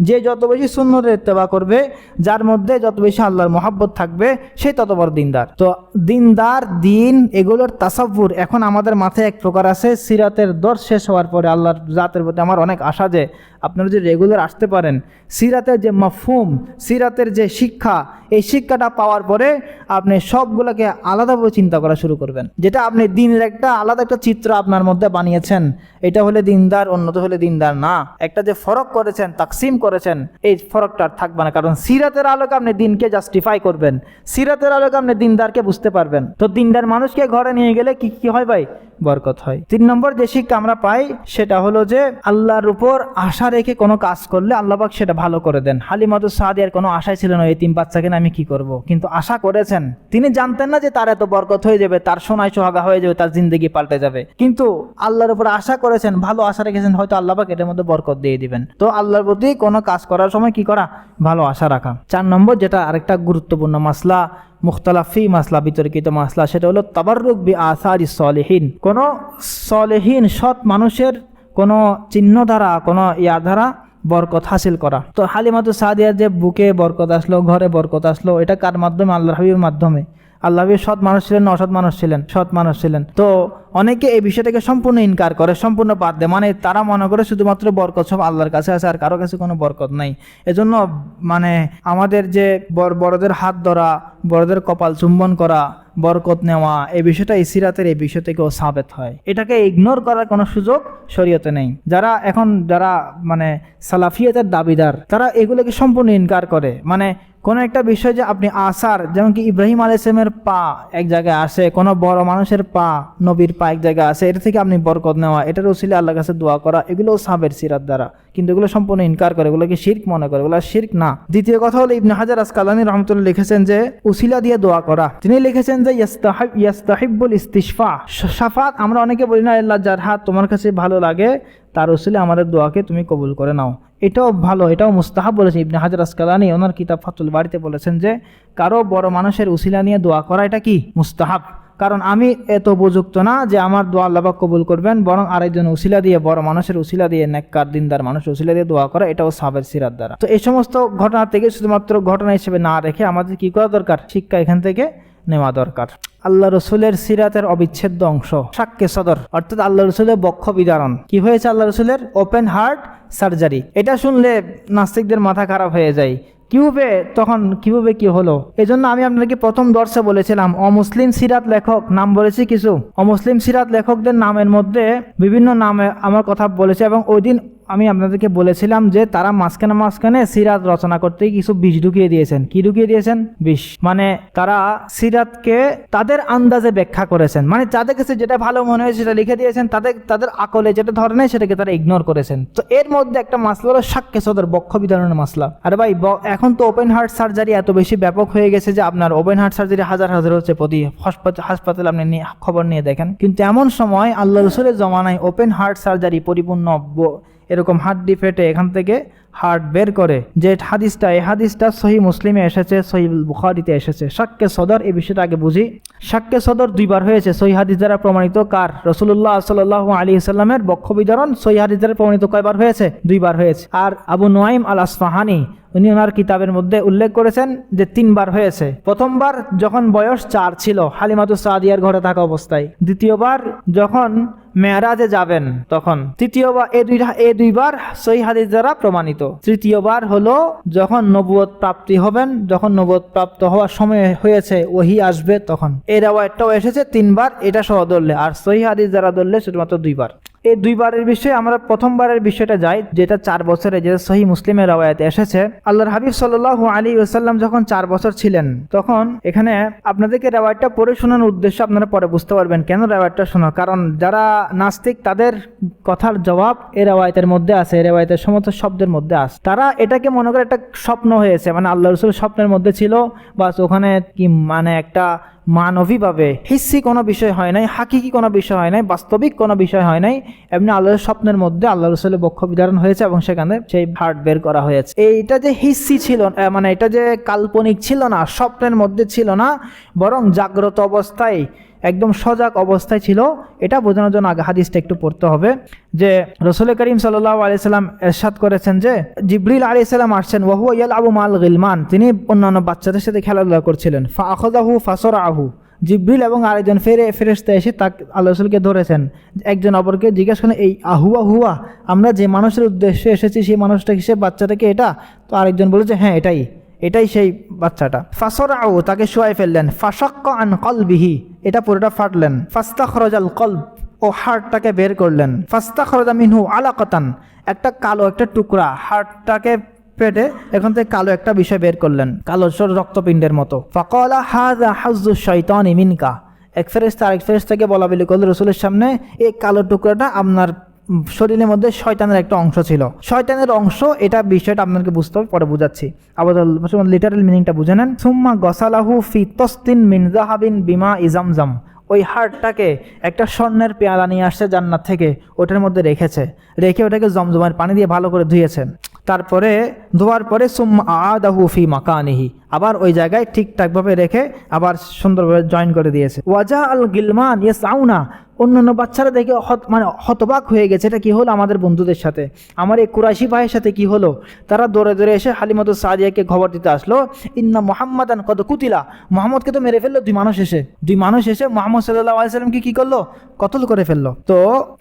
যে যত বেশি সুন্নতের ইত্তেবা করবে, যার মধ্যে যত বেশি আল্লাহর মহব্বত থাকবে, সে তত বড় দিনদার। তো দিনদার, দিন, এগুলোর তাসাব্বুর এখন আমাদের মাথায় এক প্রকার আছে। সিরাতের দর্শ শেষ হওয়ার পরে আল্লাহর জাতের প্রতি আমার অনেক আশা যে আপনারা যদি রেগুলার আসতে পারেন, সিরাতের যে মাফহুম, সিরাতের যে শিক্ষা, এই শিক্ষাটা পাওয়ার পরে আপনি সবগুলোকে আলাদাভাবে চিন্তা করা শুরু করবেন। যেটা আপনি দিনের একটা আলাদা একটা চিত্র আপনার মধ্যে বানিয়েছেন, এটা হলে দিনদার, অন্যটা হলে দিনদার না, একটা যে ফরক করেছেন, তাকসিম করেছেন, এই ফরকটা আর থাকবে না। কারণ সিরাতের আলোকে আপনি দিনকে জাস্টিফাই করবেন, সিরাতের আলোকে আপনি দিনদারকে বুঝতে পারবেন। তো দিনদার মানুষকে ঘরে নিয়ে গেলে কি কি হয় ভাই? বরকত হয়। 3 নম্বর যে শিক্ষা আমরা পাই সেটা হলো যে আল্লাহর উপর আশা রেখে কোনো কাজ করলে আল্লাহ পাক সেটা ভালো করে দেন। হালিমাতুস সাদিয়ার কোনো আশাই ছিল না এতিম বাচ্চাকে আমি কি করব, কিন্তু আশা করেছেন। তিনি জানতেন না যে তার এত বরকত হয়ে যাবে, তার সোনায় সোহাগা হয়ে যাবে, তার জিন্দগি পাল্টে যাবে, কিন্তু আল্লাহর উপর আশা করেছেন, ভালো আশা রেখেছেন, হয়তো আল্লাহ পাক এটার মধ্যে বরকত দিয়ে দিবেন। তো আল্লাহর প্রতি কোনো কাজ করার সময় কি করা? ভালো আশা রাখা। 4 নম্বর যেটা আরেকটা গুরুত্বপূর্ণ মাসলা, মুখতালাফি মাসলা, বিতর্কিত মাসলা, সেটা হলো তাবাররুক বি আসারি সলিহিন। কোনো সলিহিন সৎ মানুষের কোনো চিহ্ন দ্বারা, কোনো দ্বারা বরকত হাসিল করা। তো হালিমাতুস সাদিয়ার যে বুকে বরকত আসলো, ঘরে বরকত আসলো, এটা কার মাধ্যমে? আল্লাহর হাবিবের মাধ্যমে। আল্লাহ হাবিব সৎ মানুষ ছিলেন না অসৎ মানুষ ছিলেন? সৎ মানুষ ছিলেন। তো অনেকে এই বিষয়টাকে সম্পূর্ণ ইনকার করে, সম্পূর্ণ বাদ দেয়, মানে তারা মনে করে শুধুমাত্র বরকত সব আল্লাহর কাছে আছে, আর কারো কাছে কোনো বরকত নাই। এজন্য মানে আমাদের যে বড়দের হাত ধরা, বড়দের কপাল চুম্বন করা, বরকত নেওয়া, এই বিষয়টা সিরাতের এই বিষয় থেকেও সাবেত হয়। এটাকে ইগনোর করার কোনো সুযোগ শরীয়তে নেই। যারা মানে সালাফিয়তের দাবিদার, তারা এগুলোকে সম্পূর্ণ ইনকার করে। মানে কোনো একটা বিষয় যে আপনি আসার, যেমন কি ইব্রাহিম আলাইহিস সালামের পা এক জায়গায় আসে, কোনো বড় মানুষের পা, নবীর পা এক জায়গায় আসে, এটা থেকে আপনি বরকত নেওয়া, এটার ওসিলে আল্লাহর কাছে দোয়া করা, এগুলোও সাবের সিরাত দ্বারা, কিন্তু এগুলো সম্পূর্ণ ইনকার করে, এগুলোকে শিরক মনে করে, এগুলো শিরক না। দ্বিতীয় কথা হলো ইবনে হাজার আসকালানী রাহমাতুল্লাহ লিখেছেন যে উসিলা দিয়ে দোয়া করা। তিনি লিখেছেন যে ইয়াস্তাহিব্বুল ইস্তিশফা, শাফাত। আমরা অনেকে বলি না, আল্লাহ যার হাত তোমার কাছে ভালো লাগে তার উসিলে আমাদের দোয়াকে তুমি কবুল করে নাও। এটাও ভালো, এটাও মুস্তাহাব বলেছেন ইবনে হাজার আসকালানী ওনার কিতাব ফাতুল বাড়িতে বলেছেন যে কারো বড় মানুষের উসিলা নিয়ে দোয়া করা এটা কি? মুস্তাহাব। কারণ আমি এত উপযুক্ত না যে আমার দোয়া আল্লাহ পাক কবুল করবেন, বরং আরেকজন উসিলা দিয়ে, বড় মানুষের উসিলা দিয়ে, নেককার দিনদার মানুষের উসিলা দিয়ে দোয়া করা, এটাও সাবের সিরাত দ্বারা। তো এই সমস্ত ঘটনা থেকে শুধুমাত্র ঘটনা হিসেবে না রেখে আমাদের কি করা দরকার? শিক্ষা এখান থেকে নেওয়া দরকার। আল্লাহ রসুলের সিরাতের অবিচ্ছেদ্য অংশ সাক্কে সদর, অর্থাৎ আল্লাহ রসুলের বক্ষ বিদারণ। কি হয়েছে আল্লাহ রসুলের? Open heart surgery. এটা শুনলে নাস্তিকদের মাথা খারাপ হয়ে যায়। কিভাবে কি হলো? এজন্য আমি আপনাকে প্রথম দর্শে বলেছিলাম অমুসলিম সিরাত লেখক নাম বলেছি কিছু। অমুসলিম সিরাত লেখকদের নামের মধ্যে বিভিন্ন নামে আমার কথা বলেছে, এবং ওই দিন আমি আপনাদেরকে বলেছিলাম যে তারা মাঝখানে সিরাত রচনা করতে কিছু বিষ ঢুকিয়ে দিয়েছেন। কি ঢুকিয়ে দিয়েছেন? বিষ। মানে তারা সিরাতকে তাদের আন্দাজে ব্যাখ্যা করেছেন, মানে যাদের কাছে যেটা ভালো মনে হয় সেটা লিখে দিয়েছেন, তাদের আকলে যেটা ধরে নেয় সেটাকে তারা ইগনোর করেছেন। তো এর মধ্যে একটা মাসলা হলো সাক্ষ্য সদর, বক্ষ বিধারণের মাসলা। আর ভাই এখন তো ওপেন হার্ট সার্জারি এত বেশি ব্যাপক হয়ে গেছে যে আপনার ওপেন হার্ট সার্জারি হাজার হাজার হচ্ছে প্রতি হাসপাতালে, আপনি খবর নিয়ে দেখেন। কিন্তু এমন সময় আল্লাহ রসুলের জমানায় ওপেন হার্ট সার্জারি পরিপূর্ণ এরকম হাড্ডি ফেটে এখান থেকে হার্ট বের করে যে হাদিসটা, এই হাদিসটা সহিহ মুসলিমে এসেছে, সহিহ বুখারীতে এসেছে। শাক্কে সদর, এই বিষয়টা আগে বুঝি। শাক্কে সদর দুইবার হয়েছে সহিহ হাদিস দ্বারা প্রমাণিত। কার? রাসূলুল্লাহ সাল্লাল্লাহু আলাইহি ওয়াসাল্লামের বক্ষ বিদারণ সহিহ হাদিস দ্বারা প্রমাণিত কয়বার হয়েছে? দুইবার হয়েছে। আর আবু নুআইম আল আসফাহানি উনি ওনার কিতাবের মধ্যে উল্লেখ করেছেন যে 3 বার হয়েছে। প্রথমবার যখন বয়স 4 ছিল হালিমাতু সাদিয়ার ঘরে থাকা অবস্থায়, দ্বিতীয়বার যখন মেরাজে যাবেন তখন, তৃতীয়বার এই দুইবার সহিহ হাদিস দ্বারা প্রমাণিত। তৃতীয়বার হলো যখন নবুয়ত প্রাপ্তি হবেন, যখন নবুয়ত প্রাপ্ত হওয়ার সময় হয়েছে, ওহী আসবে তখন। এই রাওয়ায়াতটাও এসেছে 3 বার, এটা সহ ধরলে। আর সহিহ হাদিস দ্বারা ধরলে শুধুমাত্র 2 বার। এই 2 বারের বিষয়ে আমরা প্রথমবারের বিষয়টা যাই, যেটা 4 বছরে, যেটা সহিহ মুসলিমের রাওয়ায়াতে এসেছে। আল্লাহর হাবিব সাল্লাল্লাহু আলাইহি ওয়াসাল্লাম যখন 4 বছর ছিলেন তখন, এখানে আপনাদেরকে রাওয়ায়াতটা পড়ে শোনানোর উদ্দেশ্য আপনারা পরে বুঝতে পারবেন কেন রাওয়ায়াতটা শোনা। কারণ যারা নাস্তিক তাদের কথার জবাব এই রাওয়ায়াতের মধ্যে আছে, এই রাওয়ায়াতের সমস্ত শব্দের মধ্যে আছে। তারা এটাকে মনে করে একটা স্বপ্ন হয়েছে, মানে আল্লাহ রাসূল স্বপ্নের মধ্যে ছিল, বাস ওখানে কি মানে একটা মানবীভাবে হিস্সি কোনো বিষয় হয় নাই, হাকিকি কোনো বিষয় হয় নাই, বাস্তবিক কোনো বিষয় হয় নাই, এমনি আল্লাহর স্বপ্নের মধ্যে আল্লাহ রাসূলের বক্ষ বিদারণ হয়েছে এবং সেখানে সেই হার্ট বের করা হয়েছে। এইটা যে হিস্সি ছিল, মানে এটা যে কাল্পনিক ছিল না, স্বপ্নের মধ্যে ছিল না, বরং জাগ্রত অবস্থায় একদম সজাগ অবস্থায় ছিল। এটা বোঝানোর জন্য আগে হাদিসটা একটু পড়তে হবে যে রাসূল করিম সাল্লাল্লাহু আলাইহি সাল্লাম ইরশাদ করেছেন যে জিবরিল আলাইহিস সালাম আসছেন, ওয়া হুয়া ইয়ালআবু মাল গিলমান, তিনি অন্যান্য বাচ্চাদের সাথে খেলাধুলা করছিলেন। ফা আখাযাহু ফাসরাহু, জিবরিল এবং আরেকজন ফেরেশতা এসে তাকে আল্লাহ রাসূলকে ধরেছেন। একজন অপরকে জিজ্ঞেস করেন, এই আহুয়া হুয়া, আমরা যে মানুষের উদ্দেশ্যে এসেছি সেই মানুষটা কি, সে বাচ্চাটাকে এটা? তো আরেকজন বলেছে হ্যাঁ এটাই সেই বাচ্চাটা। ফাসরাউ, তাকে শোয়াই ফেললেন। ফাশাক্কা আন কলবিহি, এটা পুরোটা ফাটলেন। ফাস্তাখরাজাল কলব, ও হার্টটাকে বের করলেন। ফাস্তাখরাজা মিনহু আলাকাতান, একটা কালো একটা টুকরা, হার্টটাকে পেটে এখান থেকে কালো একটা বিষয় বের করলেন, কালো রক্তপিণ্ডের মতো। ফাকালা হাযা হাজ্জু শাইতানি মিনকা, এক ফেরেশতা আরেক ফেরেশতাকে বলা বলি করল রাসূলের সামনে, এই কালো টুকরাটা আপনার শরীরের মধ্যে শয়তানের একটা অংশ ছিল। শয়তানের অংশ, এটা বিষয়টা আপনাকে বুঝতে হবে, পরে বুঝাচ্ছি। আবার লিটারাল মিনিংটা বুঝে নেন। সুম্মা গসালাহু ফি তসতিন মিন যাহাবিন বিমা ইজামজাম, ওই হাড়টাকে একটা স্বর্ণের পেয়ালা নিয়ে আসছে জান্নাত থেকে, ওটার মধ্যে রেখে ওটাকে জমজমের পানি দিয়ে ভালো করে ধুয়েছেন। তারপরে ধোয়ার পরে সুম্মা আদাহু ফি মাকানিহি, আবার ওই জায়গায় ঠিকঠাকভাবে রেখে আবার সুন্দরভাবে জয়েন করে দিয়েছে। ওয়াজা আল গিলমান ইয়াসআউনা, অন্যান্য বাচ্চারা দেখে হতবাক হয়ে গেছে, এটা কি হলো আমাদের বন্ধুদের সাথে, আমার এই কুরাইশি ভাইয়ের সাথে কি হলো। তারা দৌড়ে এসে হালিমাতু সাদিয়াকে খবর দিতে আসলো, ইন্না মুহাম্মাদান কদ কুতিলা, মুহাম্মদকে তো মেরে ফেললো। দুই মানুষ এসে মুহাম্মদ সাল্লাল্লাহু আলাইহি সাল্লামকে কি করলো? কতল করে ফেললো। তো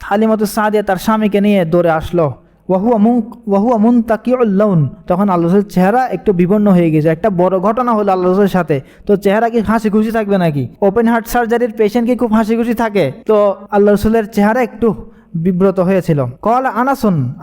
হালিমাতু সাদিয়া তার স্বামীকে নিয়ে দৌড়ে আসলো। ওয়াহুয়া মুনতাকিউল লাউন, তখন আল্লাহ রাসূলের চেহারা একটু বিবর্ণ হয়ে গেছে। একটা বড় ঘটনা হলো আল্লাহ রাসূলের সাথে, তো চেহারা কি হাসি খুশি থাকবে নাকি? ওপেন হার্ট সার্জারির পেশেন্ট কি খুব হাসি খুশি থাকে? তো আল্লাহ রাসূলের চেহারা একটু বিব্রত হয়েছিল। কলা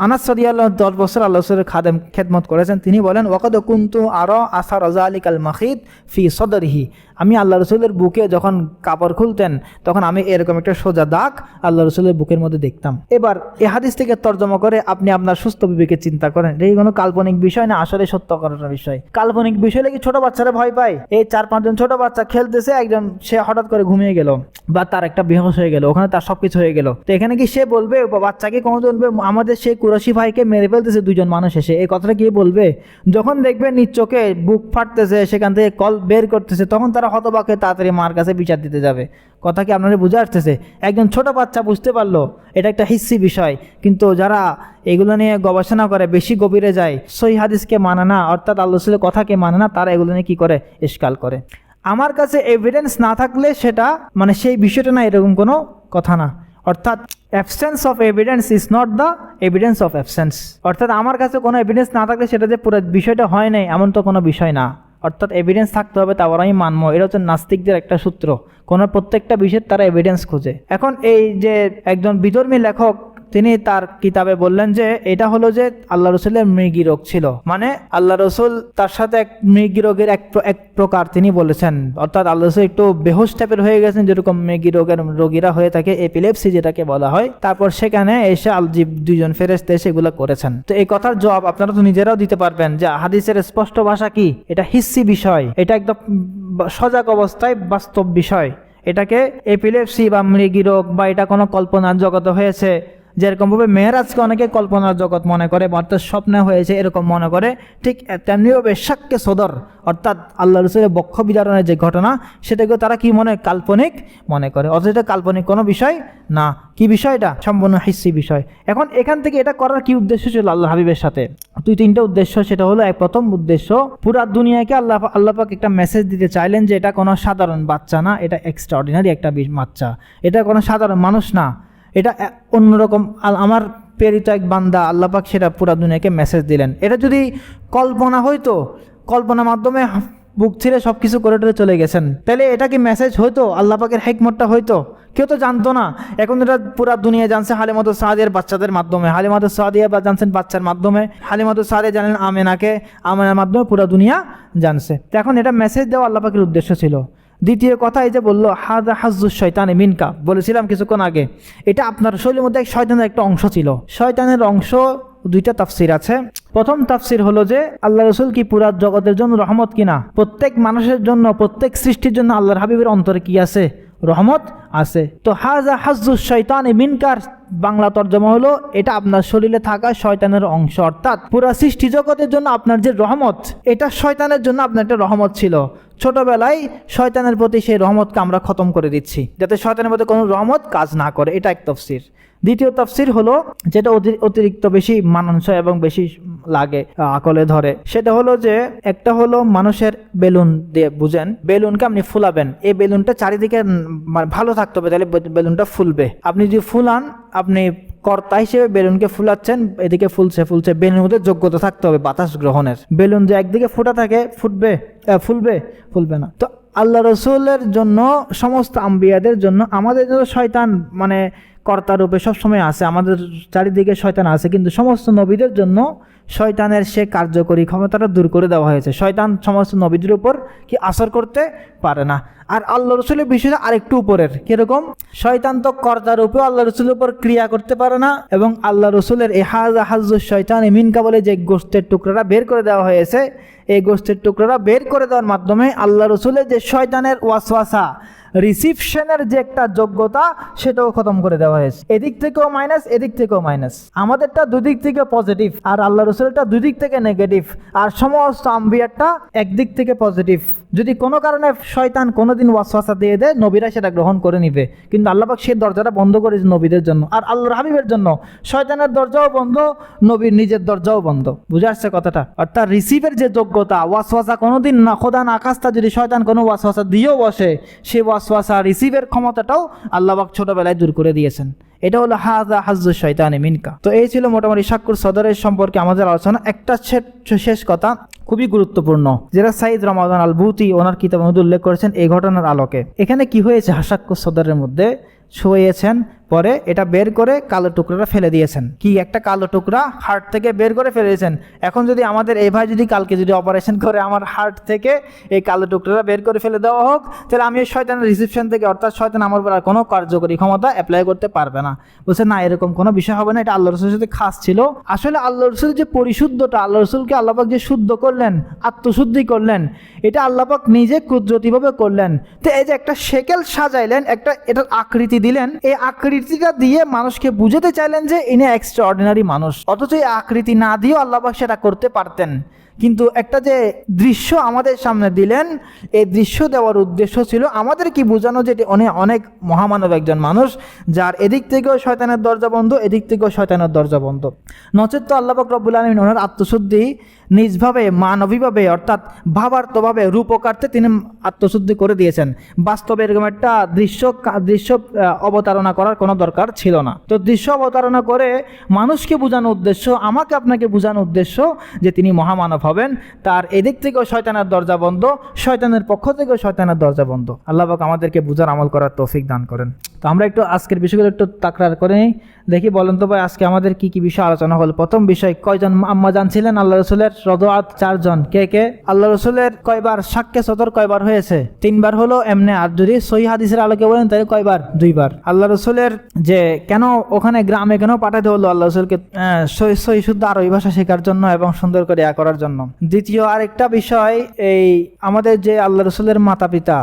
আনাস রাদিয়াল্লাহু 10 বছর আল্লাহ রাসূলের খেদমত করেছেন। তিনি বলেন, ওয়াকাদ কুনতু আরা আসার যালিকাল মাখিদ ফি সদরিহি, আমি আল্লাহ রাসূলের বুকে যখন কাপড় খুলতেন তখন আমি এরকম একটা সোজা দাগ আল্লাহ রাসূলের বুকের মধ্যে দেখতাম। এবার এই হাদিস থেকে তর্জমা করে আপনি আপনার সুস্থ বিবেকে চিন্তা করেন, এই কোনো কাল্পনিক বিষয় না, আসলে সত্য ঘটনার বিষয়। কাল্পনিক বিষয় লাগি ছোট বাচ্চারা ভয় পায়। এই 4-5 জন ছোট বাচ্চা খেলতেছে, একজন সে হঠাৎ করে ঘুমিয়ে গেল বা তার একটা বেহুশ হয়ে গেল, ওখানে তার সবকিছু হয়ে গেল। তো এখানে কি সে বলবে, বাচ্চাকে কোনো বলবে আমাদের সেই কুরাইশি ভাইকে মেরে ফেলতেছে 2 জন মানুষ এসে, এই কথাটা কি বলবে? যখন দেখবে নিজ চোখে বুক ফাটতেছে, সেখান থেকে কল বের করতেছে, তখন তারা হতবাক হয়ে তাড়াতাড়ি মার কাছে বিচার দিতে যাবে। কথা কি আপনারা বুঝে আসতেছে? একজন ছোট বাচ্চা বুঝতে পারলো এটা একটা হিস্সি বিষয়, কিন্তু যারা এগুলো নিয়ে গবেষণা করে, বেশি গভীরে যায়, সহিহ হাদিসকে মানে না, অর্থাৎ আল্লাহ রাসূলের কথাকে মানে না, তারা এগুলো নিয়ে কি করে? ইশকাল করে। আমার কাছে এভিডেন্স না থাকলে সেটা মানে সেই বিষয়টা না, এরকম কোনো কথা না। অর্থাৎ absence of evidence is not the evidence of absence, অর্থাৎ আমার কাছে কোনো এভিডেন্স না থাকলে সেটা যে পুরো বিষয়টা হয় নাই এমন তো কোনো বিষয় না। অর্থাৎ এভিডেন্স থাকতে হবে, তারপর আমি মানবো। এটা হচ্ছে নাস্তিকদের একটা সূত্র, কোনো প্রত্যেকটা বিষয়ের তারা এভিডেন্স খোঁজে। এখন এই যে একজন বিধর্মী লেখক তিনি তার কিতাবে বললেন যে এটা হলো যে আল্লাহ রসুলের মৃগী রোগ ছিল, মানে আল্লাহ রসুল তার সাথে এক মৃগী রোগের এক প্রকার তিনি বলেছেন, অর্থাৎ আল্লাহ রসুল একটু বেহুশ টাইপের হয়ে গেছেন, যেরকম মৃগী রোগের রোগীরা হয়ে থাকে, এপিলেপসি যেটাকে বলা হয়। তারপর সেখানে এসে দুইজন ফেরেশতা এসে এগুলো করেছেন। তো এই কথার জবাব আপনারা তো নিজেরাও দিতে পারবেন যে হাদিসের স্পষ্ট ভাষা কি, এটা হিস্সি বিষয়, এটা একদম সজাগ অবস্থায় বাস্তব বিষয়। এটাকে এপিলেপসি বা মৃগী রোগ বা এটা কোনো কল্পনার জগতে হয়েছে, যেরকমভাবে মেহরাজকে অনেকে কল্পনার জগৎ মনে করে, অর্থাৎ স্বপ্নে হয়েছে এরকম মনে করে, ঠিক তেমনিভাবে শাক্কে সদর অর্থাৎ আল্লাহ রসুলের বক্ষ বিদারণের যে ঘটনা সেটাকে তারা কি মনে কাল্পনিক মনে করে, অথচ এটা কাল্পনিক কোনো বিষয় না। কি বিষয়টা? সম্পূর্ণ হিস্সি বিষয়। এখন এখান থেকে এটা করার কি উদ্দেশ্য ছিল আল্লাহ হাবিবের সাথে? তিনটা উদ্দেশ্য। সেটা হলো প্রথম উদ্দেশ্য, পুরা দুনিয়াকে আল্লাহ পাক একটা মেসেজ দিতে চাইলেন যে এটা কোনো সাধারণ বাচ্চা না, এটা এক্সট্রাঅর্ডিনারি একটা বাচ্চা, এটা কোনো সাধারণ মানুষ না, এটা অন্যরকম আমার প্রেরিত এক বান্দা। আল্লাহ পাক সেটা পুরা দুনিয়াকে মেসেজ দিলেন। এটা যদি কল্পনা হইতো, কল্পনার মাধ্যমে বুক ছিঁড়ে সব কিছু করে চলে গেছেন, তাহলে এটা কি মেসেজ হইতো? আল্লাহ পাকের হিকমতটা হইতো? কেউ তো জানতো না। এখন এটা পুরা দুনিয়া জানছে হালিমাতুস সাদিয়ার বাচ্চাদের মাধ্যমে, হালিমাতুস সাদিয়া বা জানছেন বাচ্চার মাধ্যমে, হালিমাতুস সাদিয়া জানেন আমেনাকে, আমেনার মাধ্যমে পুরা দুনিয়া জানছে। তো এখন এটা মেসেজ দেওয়া আল্লাহ পাকের উদ্দেশ্য ছিল। দ্বিতীয় কথা, এই যে বললো হাদা হাজ্জুশ শয়তানে মিনকা, বলেছিলাম কিছুক্ষণ আগে, এটা আপনার শরীরের মধ্যে এক শয়তানের একটা অংশ ছিল। শয়তানের অংশ দুইটা তাফসির আছে। প্রথম তাফসির হলো যে আল্লাহ রসুল কি পুরা জগতের জন্য রহমত কিনা, প্রত্যেক মানুষের জন্য, প্রত্যেক সৃষ্টির জন্য আল্লাহর হাবিবের অন্তরে কি আছে? রহমত আছে। তো হাজা হাজ্জুশ শয়তানে মিনকার বাংলা তর্জমা হলো এটা আপনার শরীরে থাকা শয়তানের অংশ, অর্থাৎ পুরা সৃষ্টি জগতের জন্য আপনার যে রহমত, এটা শয়তানের জন্য আপনার একটা রহমত ছিল। ছোটবেলায় শয়তানের প্রতি সেই রহমতকে আমরা খতম করে দিচ্ছি, যাতে শয়তানের মধ্যে কোনো রহমত কাজ না করে। এটা এক তাফসির। দ্বিতীয় তাফসির হলো যেটা অতিরিক্ত বেশি মানানসই এবং বেশি লাগে, আকলে ধরে, সেটা হলো যে একটা হলো মানুষের বেলুন দিয়ে, বুঝেন, বেলুনকে আপনি ফুলাবেন, এই বেলুনটা চারিদিকে ভালো থাকতে হবে, তাহলে বেলুনটা ফুলবে। আপনি যদি ফুলান, আপনি কর্তা হিসেবে বেলুনকে ফুলাচ্ছেন, এদিকে ফুলছে, বেলুনের মধ্যে যোগ্যতা থাকতে হবে বাতাস গ্রহণের। বেলুন যে একদিকে ফোটা থাকে, ফুলবে না। তো আল্লাহ রসুলের জন্য, সমস্ত আম্বিয়াদের জন্য, আমাদের জন্য শয়তান মানে কর্তা রূপে সবসময় আছে, আমাদের চারিদিকে শয়তান আছে, কিন্তু সমস্ত নবীদের জন্য শয়তানের সে কার্যকরী ক্ষমতাটা দূর করে দেওয়া হয়েছে। শয়তান সমস্ত নবীদের উপর কি আসর করতে পারে না। আর আল্লাহ রসুলের বিষয়টা আরেকটু উপরের। কিরকম? শয়তান তো কর্তা রূপেও আল্লাহ রসুলের উপর ক্রিয়া করতে পারে না, এবং আল্লাহ রসুলের এই হাজ্জুশ শয়তানে মিনকা বলে যে গোশতের টুকরাটা বের করে দেওয়া হয়েছে, এই গোশতের টুকরাটা বের করে দেওয়ার মাধ্যমে আল্লাহ রসুলের যে শয়তানের ওয়াসওয়াসা রিসিপশনের যে একটা যোগ্যতা, সেটাও খতম করে দেওয়া হয়েছে। এদিক থেকেও মাইনাস, এদিক থেকেও মাইনাস। আমাদেরটা দুদিক থেকে পজিটিভ, আর আল্লাহ রসুলটা দুদিক থেকে নেগেটিভ, আর সমস্ত আম্বিয়ারটা একদিক থেকে পজিটিভ। যদি কোনো কারণে শয়তান কোনোদিন ওয়াসওয়াসা দিয়ে দেয়, নবীরা সেটা গ্রহণ করে নিবে, কিন্তু আল্লাহ পাক সেই দরজাটা বন্ধ করেছে নবীদের জন্য। আর আল্লাহর হাবিবের জন্য শয়তানের দরজাও বন্ধ, নবীর নিজের দরজাও বন্ধ। বুঝে আসছে কথাটা? অর্থাৎ রিসিভের যে যোগ্যতা, ওয়াসওয়াসা কোনোদিন না, খোদা না খাস্তা যদি শয়তান কোনো ওয়াসওয়াসা দিয়েও বসে, সেই ওয়াসওয়াসা রিসিভের ক্ষমতাটাও আল্লাহ পাক ছোটবেলায় দূর করে দিয়েছেন। এটা হলো হাজা হাজ্জুশ শয়তানে মিনকা। তো এই ছিল মোটামুটি শাক্কুর সদরের সম্পর্কে আমাদের আলোচনা। একটা শেষ কথা খুবই গুরুত্বপূর্ণ, যেটা সাইদ রমাদান আল বুতি ওনার কিতাবের মধ্যে উল্লেখ করেছেন এই ঘটনার আলোকে। এখানে কি হয়েছে, শাক্কুর সদরের মধ্যে শুয়েছেন, পরে এটা বের করে কালো টুকরাটা ফেলে দিয়েছেন। কি একটা কালো টুকরা হার্ট থেকে বের করে ফেলে দিয়েছেন। এখন যদি আমাদের এই ভাই যদি কালকে যদি অপারেশন করে আমার হার্ট থেকে এই কালো টুকরাটা বের করে ফেলে দেওয়া হোক, তাহলে আমি এই শয়তানের রিসিপশন থেকে, অর্থাৎ শয়তান আমার উপর আর কোনো কার্যকরী ক্ষমতা অ্যাপ্লাই করতে পারবে না। বলছে না, এরকম কোনো বিষয় হবে না, এটা আল্লাহ রসুলের সাথে খাস ছিল। আসলে আল্লাহ রসুলের যে পরিশুদ্ধটা, আল্লাহ রসুলকে আল্লাপাক যে শুদ্ধ করলেন, আত্মশুদ্ধি করলেন, এটা আল্লাপাক নিজে কুদরতিভাবে করলেন। তো এই যে একটা শেকেল সাজাইলেন, এটার আকৃতি দিলেন, এই আকৃতিটা দিয়ে মানুষকে বুঝাতে চাইলেন যে ইনি এক্সট্রাঅর্ডিনারি মানুষ। অথচ এই আকৃতি না দিয়েও আল্লাহ পাক সেটা করতে পারতেন, কিন্তু একটা যে দৃশ্য আমাদের সামনে দিলেন, এই দৃশ্য দেওয়ার উদ্দেশ্য ছিল আমাদের কি বোঝানো যে অনেক মহামানব একজন মানুষ, যার এদিক থেকেও শয়তানের দরজা বন্ধ, এদিক থেকেও শয়তানের দরজা বন্ধ। নচেত তো আল্লাহ পাক রব্বুল আলামিন ওনার আত্মশুদ্ধি নিজভাবে, মানবীভাবে, অর্থাৎ ভাবার্থভাবে, রূপকার্থে তিনি আত্মশুদ্ধি করে দিয়েছেন। বাস্তবে এরকম একটা দৃশ্য অবতারণা করার কোনো দরকার ছিল না। তো দৃশ্য অবতারণা করে মানুষকে বোঝানোর উদ্দেশ্য, আমাকে আপনাকে বোঝানোর উদ্দেশ্য যে তিনি মহামানব হবেন, তার এদিক থেকেও শয়তানের দরজা বন্ধ, শয়তানের পক্ষ থেকেও শয়তানের দরজা বন্ধ। আল্লাহ পাক আমাদেরকে বুঝার আমল করার তৌফিক দান করেন। তো আমরা একটু আজকের বিষয়গুলো একটু তাকরার করে নিই। দেখি বলেন তো ভাই, আজকে আমাদের কি কি বিষয় আলোচনা হলো। প্রথম বিষয়, কয়জন আম্মা জান ছিলেন আল্লাহ রসুলের? রদুআত 4 জন। কে কে? আল্লাহ রসুলের কয়বার সাক্ষ্য সদর কয়বার হয়েছে? 3 বার হলো এমনি। আর যদি সহিহ হাদিসের আলোকে বলেন তাহলে কয়বার? 2 বার। আল্লাহ রসুলের যে কেন ওখানে গ্রামে কেন পাঠাতে হলো আল্লাহ রসুলকে? সহি শুদ্ধ আরবি ভাষা শেখার জন্য এবং সুন্দর করে করার জন্য। দ্বিতীয় আরেকটা বিষয়, এই আমাদের যে আল্লাহ রসুলের মাতা পিতা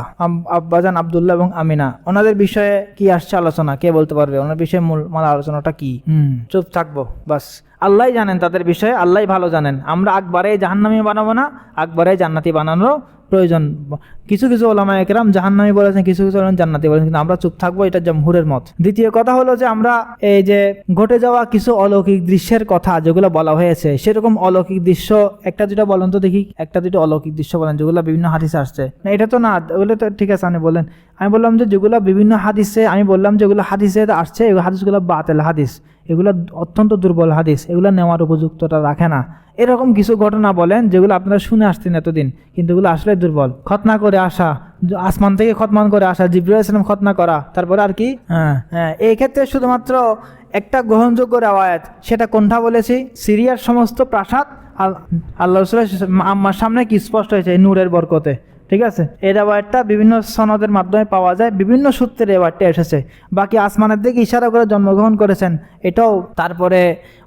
আব্বাজান আব্দুল্লাহ এবং আমিনা, ওনাদের বিষয়ে কি আসছে আলোচনা? কে বলতে পারবে ওনার বিষয়ে মূল আলোচনাটা কি? চুপ থাকবো বাস। আল্লাহ জানেন তাদের বিষয়ে, আল্লাহ ভালো জানেন। আমরা আকবারে জাহান্নামী বানাবো না, আকবারে জান্নাতি বানানোর প্রয়োজন। কিছু কিছু ওলামা একরাম জাহান্নামী বলেছেন, কিছু কিছু জান্নাতি বলেছেন, কিন্তু আমরা চুপ থাকবো, এটা জমহুরের মত। দ্বিতীয় কথা হলো যে আমরা এই যে ঘটে যাওয়া কিছু অলৌকিক দৃশ্যের কথা যেগুলো বলা হয়েছে, সেরকম অলৌকিক দৃশ্য একটা দুটো বলেন তো দেখি, একটা দুটো অলৌকিক দৃশ্য বলেন যেগুলো বিভিন্ন হাদিসে আসছে। না এটা তো না, ওগুলো তো ঠিক আছে, আপনি বলেন। আমি বললাম যে যেগুলো বিভিন্ন হাদিসে, আমি বললাম যেগুলো হাদিসে আসছে, এই হাদিসগুলো বাতিল হাদিস, এগুলো অত্যন্ত দুর্বল হাদিস, এগুলো নেওয়ার উপযুক্ততা রাখে না। এরকম কিছু ঘটনা বলেন যেগুলো আপনারা শুনে আসছেন এতদিন, কিন্তু এগুলো আসলে দুর্বল। খতনা করে আসা, আসমান থেকে খতমান করে আসা, জিবরাইল আলাইহিস সালাম খতনা করা, তারপরে আর কি? এই ক্ষেত্রে শুধুমাত্র একটা গ্রহণযোগ্য রেওয়ায়াত, সেটা কোনটা বলেছি? সিরিয়ার সমস্ত প্রাসাদ আল্লাহ রাসূলের আম্মার সামনে কি স্পষ্ট হয়েছে নূরের বরকতে। ঠিক আছে, এই রেওয়ায়াতটা বিভিন্ন সনদের মাধ্যমে পাওয়া যায়, বিভিন্ন সূত্রে রেওয়ায়াতটা এসেছে। বাকি আসমানের দিকে ইশারা করে জন্মগ্রহণ করেছেন, এটাও। তারপরে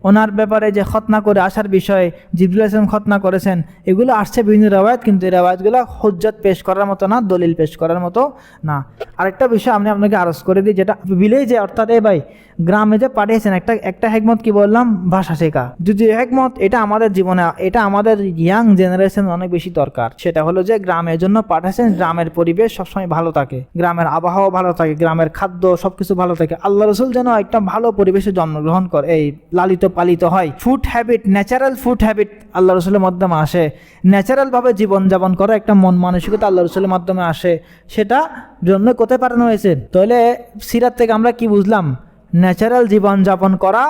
ওনার ব্যাপারে যে খতনা করে আসার বিষয়ে জিবরাইল আলাইহিস সালাম খতনা করেছেন, এগুলো আসছে বিভিন্ন রেওয়ায়াত, কিন্তু এই রেওয়ায়াতগুলো হুজ্জত পেশ করার মতো না, দলিল পেশ করার মতো না। আরেকটা বিষয় আমি আপনাকে আরজ করে দিই, যেটা ভিলেজে অর্থাৎ ভাই গ্রামে যে পাঠিয়েছেন, একটা হেকমত কি বললাম? ভাষা শেখা। যদি হেকমত এটা আমাদের জীবনে, এটা আমাদের ইয়াং জেনারেশন অনেক বেশি দরকার। সেটা হলো যে গ্রামের জন্য পাঠাচ্ছেন, গ্রামের পরিবেশ সবসময় ভালো থাকে, গ্রামের আবহাওয়া ভালো থাকে, গ্রামের খাদ্য সবকিছু ভালো থাকে। আল্লাহ রসুল যেন একটা ভালো পরিবেশে জন্মগ্রহণ করে, এই লালিত পালিত হয়। Food habit, natural food habit আল্লাহ রসুলের মাধ্যমে আসে। ন্যাচারাল ভাবে জীবনযাপন করা একটা মন মানসিকতা আল্লাহ রসুলের মাধ্যমে আসে। সেটা জন্য কোথায় পাঠানো হয়েছে? তাহলে সিরাত থেকে আমরা কি বুঝলাম? ন্যাচারাল জীবনযাপন করা,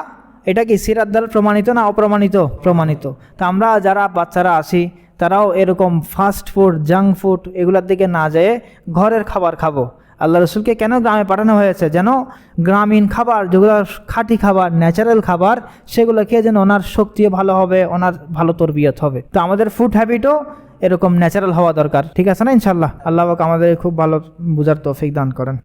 এটা কি সিরাত দ্বারা প্রমাণিত না অপ্রমাণিত? প্রমাণিত। তা আমরা যারা বাচ্চারা আছি, তারাও এরকম ফাস্ট ফুড, জাঙ্ক ফুড এগুলোর দিকে না যেয়ে ঘরের খাবার খাবো। আল্লাহ রসুলকে কেন গ্রামে পাঠানো হয়েছে? যেন গ্রামীণ খাবার, যেগুলো খাঁটি খাবার, ন্যাচারাল খাবার, সেগুলো খেয়ে যেন ওনার শক্তিও ভালো হবে, ওনার ভালো তরবিয়ত হবে। তো আমাদের ফুড হ্যাবিটও এরকম ন্যাচারাল হওয়া দরকার। ঠিক আছে না? ইনশাল্লাহ আল্লাহ পাক আমাদের খুব ভালো বুঝার তৌফিক দান করেন।